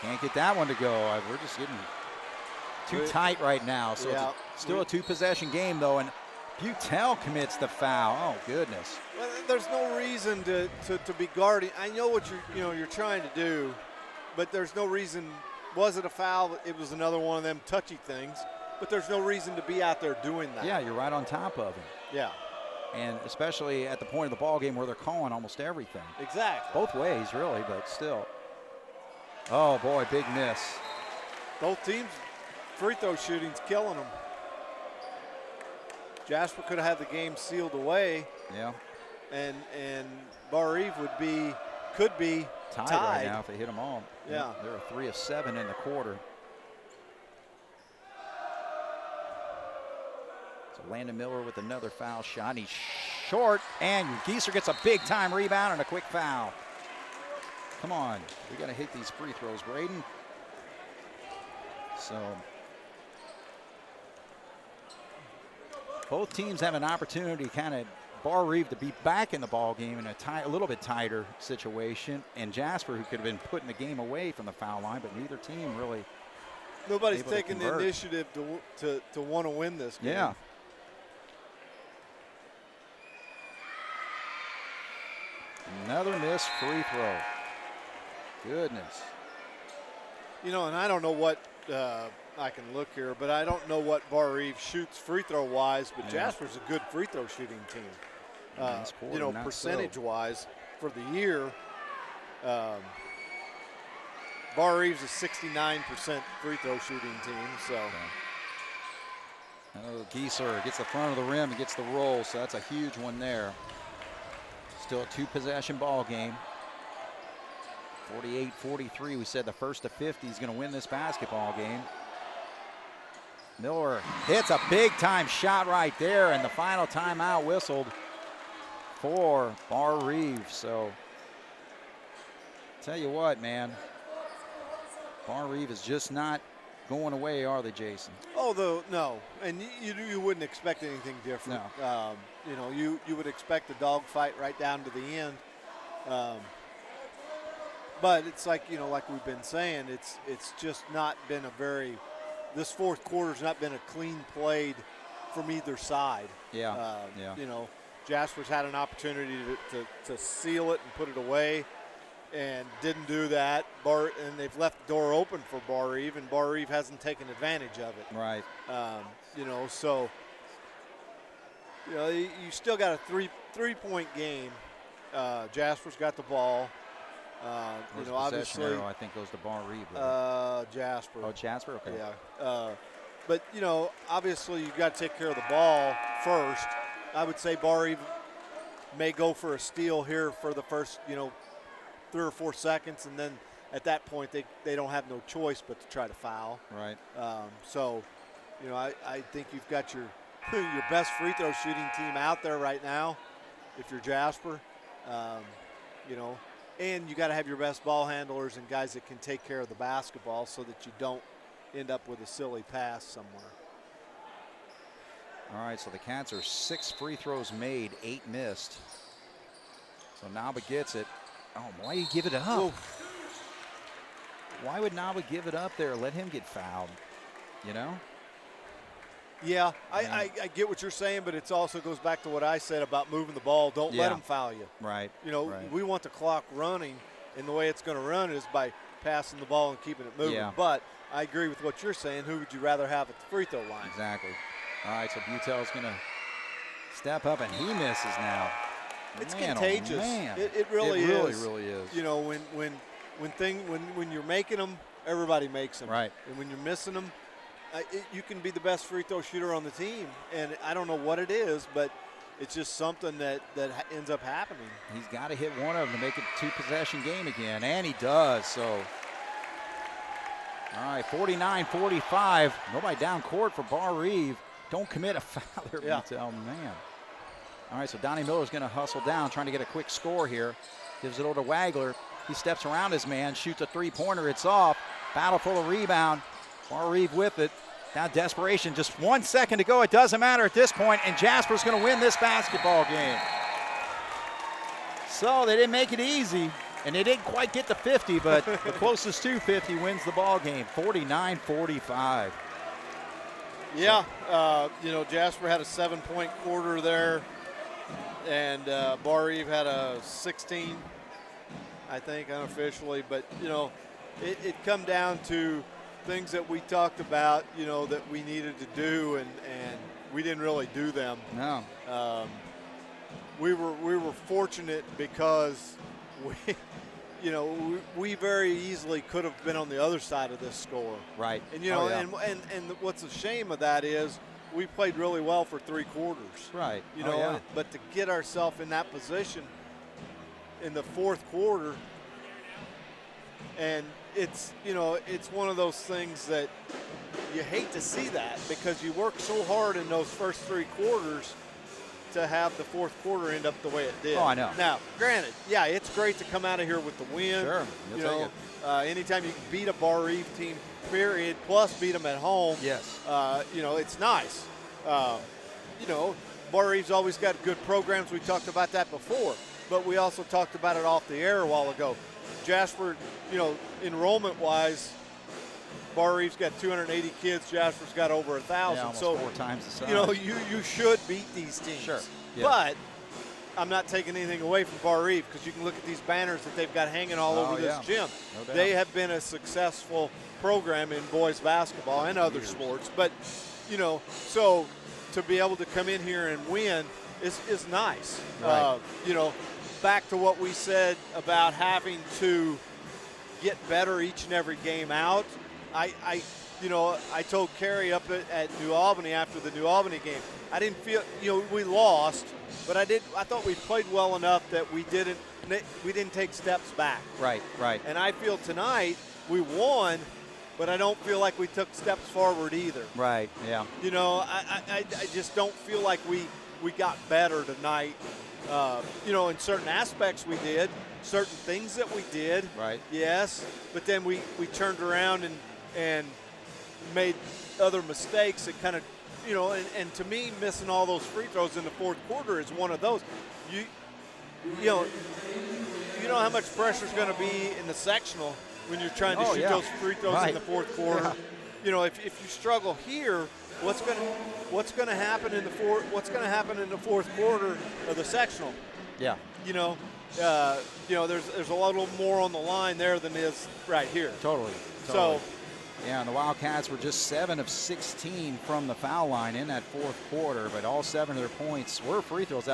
can't get that one to go. We're just getting too tight right now. So it's still a 2-possession game, though, and Butel commits the foul. Oh, goodness. Well, there's no reason to be guarding. I know what you're trying to do, but there's no reason. Was it a foul? It was another one of them touchy things. But there's no reason to be out there doing that. Yeah, you're right on top of him. Yeah. And especially at the point of the ball game where they're calling almost everything. Exactly. Both ways, really, but still. Oh, boy, big miss. Both teams' free throw shooting's killing them. Jasper could have had the game sealed away. Yeah. And Barr Reeve could be tied right now if they hit them all. Yeah. They're 3 of 7 in the quarter. Landon Miller with another foul shot. He's short, and Gieser gets a big-time rebound and a quick foul. Come on. We got to hit these free throws, Braden. So both teams have an opportunity kind of Barr Reeve to be back in the ball game in a little bit tighter situation, and Jasper, who could have been putting the game away from the foul line, but neither team really. Nobody's taking the initiative to want to win this game. Yeah. Another missed free throw. Goodness. And I don't know what I can look here, but I don't know what Barr Reeve shoots free throw wise, but Jasper's a good free throw shooting team. Percentage-wise for the year, Barr Reeve's a 69% free throw shooting team. So, Gieser gets the front of the rim and gets the roll, so that's a huge one there. Still a 2-possession ball game. 48-43. We said the first to 50 is going to win this basketball game. Miller hits a big-time shot right there, and the final timeout whistled for Barr Reeve. So, tell you what, man, Barr Reeve is just not going away, are they, Jason? Although, no, and you wouldn't expect anything different. No. You would expect a dogfight right down to the end. But it's like we've been saying, it's just not been this fourth quarter's not been a clean played from either side. Yeah. Jasper's had an opportunity to seal it and put it away, and didn't do that. And they've left the door open for Barr Reeve, and Barr Reeve hasn't taken advantage of it. Right. You still got a three-point game. Jasper's got the ball. Obviously, arrow, I think goes to Barr Reeve. Jasper. Oh, Jasper. Okay. Yeah. But obviously you've got to take care of the ball first. I would say Barr Reeve may go for a steal here for the first 3 or 4 seconds, and then at that point they don't have no choice but to try to foul. Right. I think you've got your best free throw shooting team out there right now if you're Jasper. And you got to have your best ball handlers and guys that can take care of the basketball so that you don't end up with a silly pass somewhere. All right, so the Cats are 6 free throws made, 8 missed. So Naba gets it. Oh, why do you give it up? Oh. Why would Naba give it up there? Let him get fouled, Yeah, I get what you're saying, but it also goes back to what I said about moving the ball. Don't let them foul you. Right. We want the clock running, and the way it's going to run is by passing the ball and keeping it moving. Yeah. But I agree with what you're saying. Who would you rather have at the free throw line? Exactly. All right, so Butel's going to step up, and he misses now. It's Man, contagious. Oh man. It really is. It really is. You know, when you're making them, everybody makes them. Right. And when you're missing them, you can be the best free throw shooter on the team. And I don't know what it is, but it's just something that ends up happening. He's got to hit one of them to make it a two-possession game again, and he does. So, all right, 49-45. Nobody down court for Barr Reeve. Don't commit a foul there, Butel, man. All right, so Donnie Miller's going to hustle down, trying to get a quick score here. Gives it over to Wagler. He steps around his man, shoots a three-pointer. It's off. Battle for the rebound. Barr Reeve with it. Now desperation. Just 1 second to go. It doesn't matter at this point, and Jasper's going to win this basketball game. So they didn't make it easy, and they didn't quite get to 50, but the closest to 50 wins the ball game, 49-45. Yeah, you know, Jasper had a 7-point quarter there, and Barr Reeve had a 16, I think, unofficially. But, you know, it come down to things that we talked about, you know, that we needed to do, and we didn't really do them. No. We were fortunate because we, you know, we very easily could have been on the other side of this score. Right. And you know, and what's a shame of that is we played really well for 3 quarters. Right. You know, but to get ourselves in that position in the 4th quarter, and it's, you know, it's one of those things that you hate to see that, because you work so hard in those first 3 quarters to have the 4th quarter end up the way it did. Oh, I know. Now, granted, yeah, it's great to come out of here with the win. Sure. You know, anytime you can beat a Barr Reeve team, period, plus beat them at home. Yes. You know, it's nice. You know, Barr Reeve's always got good programs. We talked about that before, but we also talked about it off the air a while ago. Jasper, you know, enrollment-wise, Barr Reeve's got 280 kids. Jasper's got over 1,000. Yeah, almost so 4 times the size. you know, you should beat these teams. Sure. Yeah. But I'm not taking anything away from Barr Reeve, because you can look at these banners that they've got hanging all over this gym. No doubt. They have been a successful program in boys basketball and other sports. But, you know, so to be able to come in here and win is nice. Right. You know, back to what we said about having to get better each and every game out. You know, I told Kerry up at New Albany after the New Albany game, I didn't feel, you know, we lost, but I thought we played well enough that we didn't take steps back. Right, right. And I feel tonight we won, but I don't feel like we took steps forward either. Right, yeah. You know, I just don't feel like we got better tonight. You know, in certain aspects we did, certain things that we did. Right. Yes, but then we turned around and made other mistakes that kind of, you know, and to me, missing all those free throws in the 4th quarter is one of those. You know how much pressure is going to be in the sectional when you're trying to shoot those free throws in the 4th quarter. Yeah. You know, if you struggle here, what's going to happen in the 4th quarter of the sectional? Yeah. You know, there's a little more on the line there than is right here. Totally. So. Yeah, and the Wildcats were just 7 of 16 from the foul line in that 4th quarter, but all 7 of their points were free throws.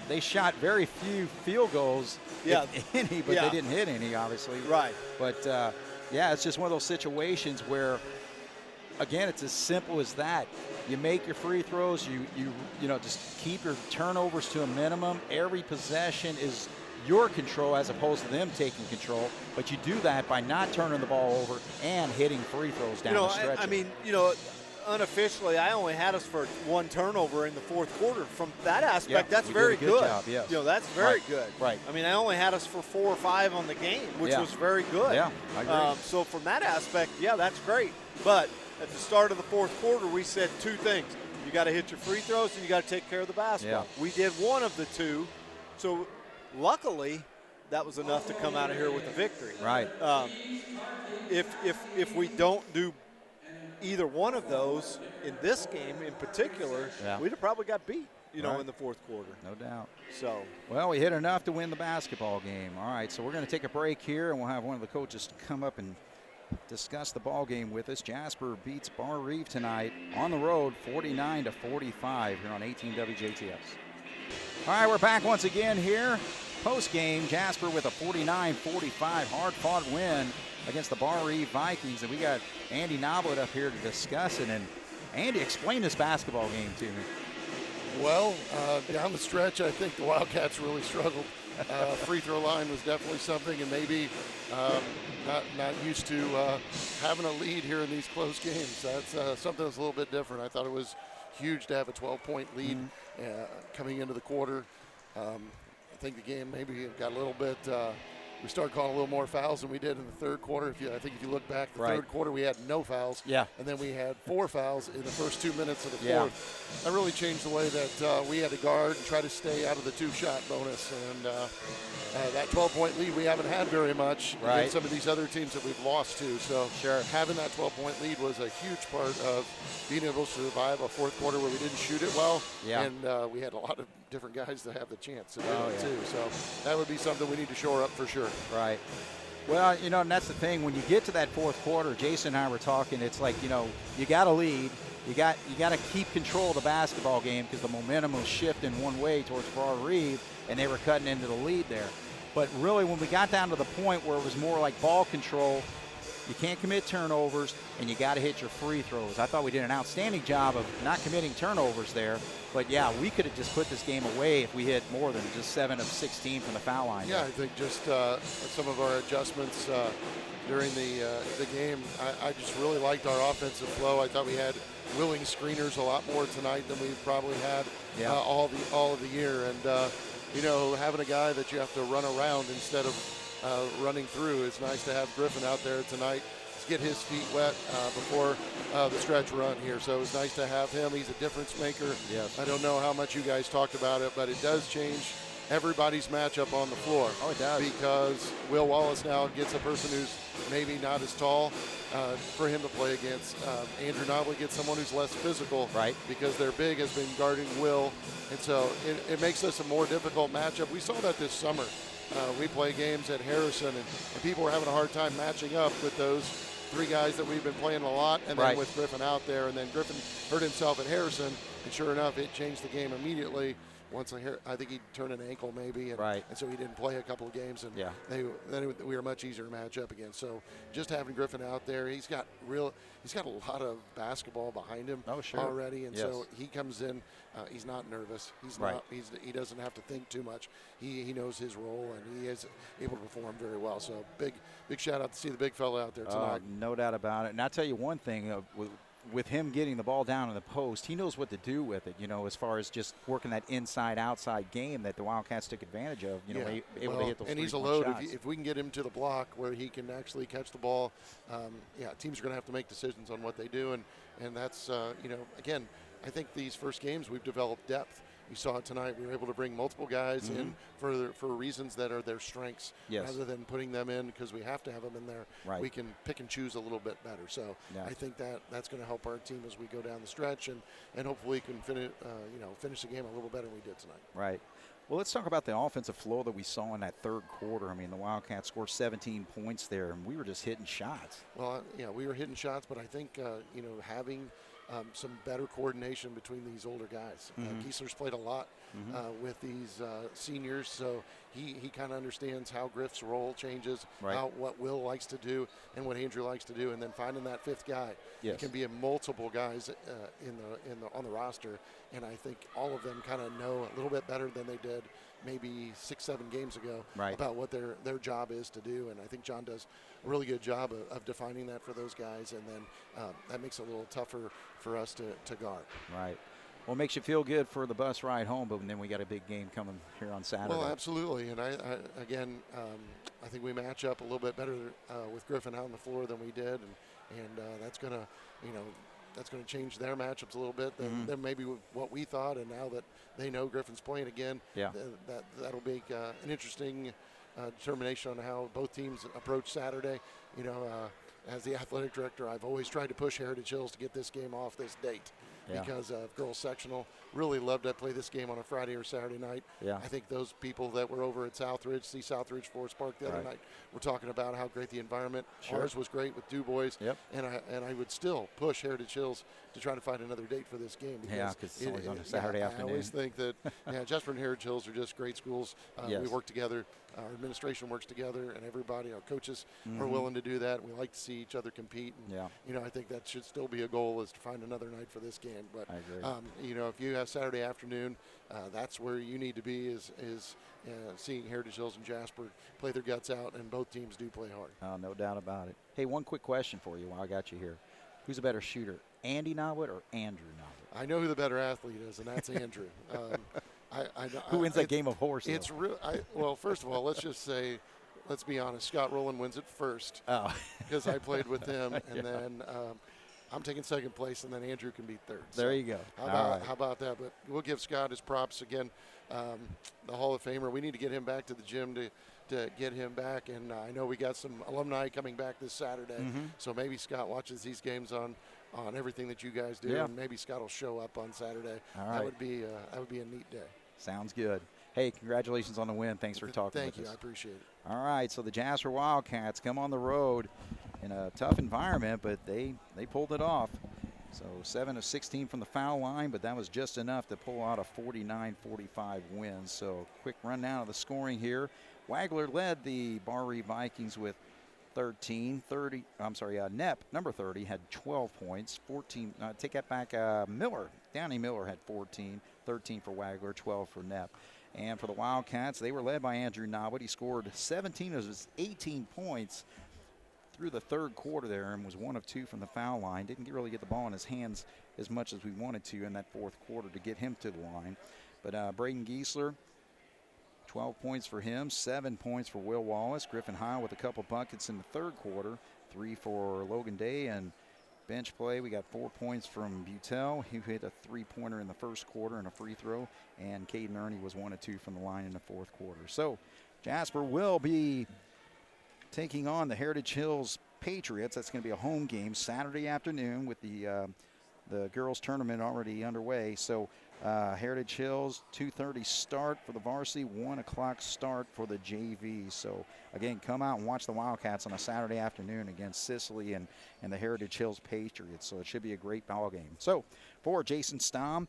They shot very few field goals, if any, but they didn't hit any, obviously. Right. But, yeah, it's just one of those situations where, again, it's as simple as that. You make your free throws, you know, just keep your turnovers to a minimum. Every possession is your control as opposed to them taking control, but you do that by not turning the ball over and hitting free throws down the stretch. I mean, you know, unofficially, I only had us for 1 turnover in the 4th quarter. From that aspect, that's very good. Job, yes. You know, that's very good. Right. I mean, I only had us for 4 or 5 on the game, which was very good. Yeah, I agree. So from that aspect, yeah, that's great. But at the start of the 4th quarter, we said 2 things. You got to hit your free throws and you got to take care of the basketball. Yeah. We did one of the 2. So luckily, that was enough to come out of here with a victory. Right. If we don't do either one of those in this game in particular, we'd have probably got beat. you know, in the fourth quarter. No doubt. So, well, we hit enough to win the basketball game. All right, so we're going to take a break here, and we'll have one of the coaches come up and discuss the ball game with us. Jasper beats Barr Reeve tonight on the road, 49-45 here on 18 WJTS. All right, we're back once again here. Post-game, Jasper with a 49-45 hard-fought win against the Barr Reeve Vikings. And we got Andy Noblet up here to discuss it. And Andy, explain this basketball game to me. Well, down the stretch, I think the Wildcats really struggled. Free throw line was definitely something, and maybe not used to having a lead here in these close games. That's something that's a little bit different. I thought it was huge to have a 12-point lead coming into the quarter. I think the game maybe got a little bit. We started calling a little more fouls than we did in the third quarter. I think if you look back, the third quarter we had no fouls. Yeah. And then we had 4 fouls in the first 2 minutes of the fourth. That really changed the way that we had to guard and try to stay out of the 2-shot bonus. And that 12-point lead we haven't had very much against some of these other teams that we've lost to. So having that 12-point lead was a huge part of being able to survive a fourth quarter where we didn't shoot it well. Yeah. And we had a lot of different guys to have the chance to do it too. So that would be something we need to shore up for sure. Right. Well, you know, and that's the thing. When you get to that fourth quarter, Jason and I were talking, it's like, you know, you got to lead. You got to keep control of the basketball game because the momentum will shift in one way towards Barr Reeve, and they were cutting into the lead there. But really, when we got down to the point where it was more like ball control, you can't commit turnovers, and you got to hit your free throws. I thought we did an outstanding job of not committing turnovers there. But, yeah, we could have just put this game away if we hit more than just 7 of 16 from the foul line. Yeah, I think just some of our adjustments during the game, I just really liked our offensive flow. I thought we had willing screeners a lot more tonight than we've probably had all of the year. And, you know, having a guy that you have to run around instead of running through, it's nice to have Griffin out there tonight. Get his feet wet before the stretch run here. So it was nice to have him. He's a difference maker. Yes. I don't know how much you guys talked about it, but it does change everybody's matchup on the floor. Oh, it does. Because Will Wallace now gets a person who's maybe not as tall for him to play against. Andrew Nobley gets someone who's less physical. Right. Because their big has been guarding Will. And so it makes us a more difficult matchup. We saw that this summer. We play games at Harrison, and people were having a hard time matching up with those 3 guys that we've been playing a lot, and then with Griffin out there. And then Griffin hurt himself at Harrison, and sure enough, it changed the game immediately. Once I think he turned an ankle maybe, and so he didn't play a couple of games, and then we were much easier to match up against. So just having Griffin out there, he's got a lot of basketball behind him already, and so he comes in. He's not nervous. He doesn't have to think too much. He knows his role, and he is able to perform very well. So big shout out to see the big fella out there tonight. No doubt about it. And I'll tell you one thing. With him getting the ball down in the post, he knows what to do with it, you know, as far as just working that inside-outside game that the Wildcats took advantage of, you know, able to hit those 3-point shots. And he's a load. If we can get him to the block where he can actually catch the ball, teams are going to have to make decisions on what they do. And that's, you know, again, I think these first games we've developed depth. You saw it tonight. We were able to bring multiple guys in for reasons that are their strengths, rather than putting them in because we have to have them in there. We can pick and choose a little bit better. So I think that's going to help our team as we go down the stretch, and hopefully can finish the game a little better than we did tonight. Right. Well, let's talk about the offensive flow that we saw in that third quarter. I mean, the Wildcats scored 17 points there, and we were just hitting shots. Well, we were hitting shots, but I think having some better coordination between these older guys. Giesler's played a lot with these seniors, so he kind of understands how Griff's role changes, what Will likes to do, and what Andrew likes to do, and then finding that 5th guy. It can be multiple guys on the roster, and I think all of them kind of know a little bit better than they did maybe 6-7 games ago about what their job is to do, and I think John does a really good job of defining that for those guys, and then that makes it a little tougher for us to guard. Right. Well, it makes you feel good for the bus ride home, but then we got a big game coming here on Saturday. Well, absolutely, and I think we match up a little bit better with Griffin out on the floor than we did, and that's going to change their matchups a little bit than maybe what we thought, and now that they know Griffin's playing again, that'll make an interesting determination on how both teams approach Saturday. as the athletic director, I've always tried to push Heritage Hills to get this game off this date because of girls sectional. Really love to play this game on a Friday or Saturday night. Yeah. I think those people that were over at Southridge, Southridge Forest Park the other night, were talking about how great the environment. Ours was great with Du Bois. Yep. And I would still push Heritage Hills to try to find another date for this game. Because it's always on a Saturday afternoon. I always think that Jasper and Heritage Hills are just great schools. We work together. Our administration works together, and everybody, our coaches, are willing to do that. We like to see each other compete. And, I think that should still be a goal, is to find another night for this game. But I agree. if you have Saturday afternoon, that's where you need to be. Is seeing Heritage Hills and Jasper play their guts out, and both teams do play hard. Oh, no doubt about it. Hey, one quick question for you while I got you here. Who's a better shooter, Andy Nowit or Andrew Nowit? I know who the better athlete is, and that's Andrew. Who wins that game of horse? It's real. Well, first of all, let's be honest. Scott Rowland wins it first. Oh, because I played with him, and then I'm taking second place, and then Andrew can be third. There you go. How about that? But we'll give Scott his props again. The Hall of Famer. We need to get him back to the gym to get him back, and I know we got some alumni coming back this Saturday. So maybe Scott watches these games on everything that you guys do, and maybe Scott will show up on Saturday. That would be a neat day. Sounds good. Hey, congratulations on the win. Thanks for talking with us. Thank you. I appreciate it. All right, so the Jasper Wildcats come on the road in a tough environment, but they pulled it off. So 7 of 16 from the foul line, but that was just enough to pull out a 49-45 win. So quick rundown of the scoring here. Wagler led the Barr Reeve Vikings with 13. Nepp, number 30, had 12 points. 14. Take that back. Downey Miller had 14. 13 for Wagler, 12 for Nepp. And for the Wildcats, they were led by Andrew Nowit. He scored 17 of his 18 points through the third quarter there, and was 1 of 2 from the foul line. Didn't really get the ball in his hands as much as we wanted to in that fourth quarter to get him to the line. But Braden Giesler, 12 points for him, 7 points for Will Wallace. Griffin High with a couple buckets in the third quarter, 3 for Logan Day. And bench play, we got 4 points from Butel. He hit a three-pointer in the first quarter and a free throw. And Caden Ernie was 1 of 2 from the line in the fourth quarter. So Jasper will be taking on the Heritage Hills Patriots. That's going to be a home game Saturday afternoon with the girls tournament already underway. So Heritage Hills, 2:30 start for the varsity, 1 o'clock start for the JV. So again, come out and watch the Wildcats on a Saturday afternoon against Sicily and the Heritage Hills Patriots. So it should be a great ball game. So for Jason Stom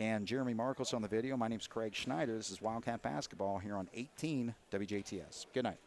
and Jeremy Marcos on the video, my name's Craig Schneider. This is Wildcat Basketball here on 18 WJTS. Good night.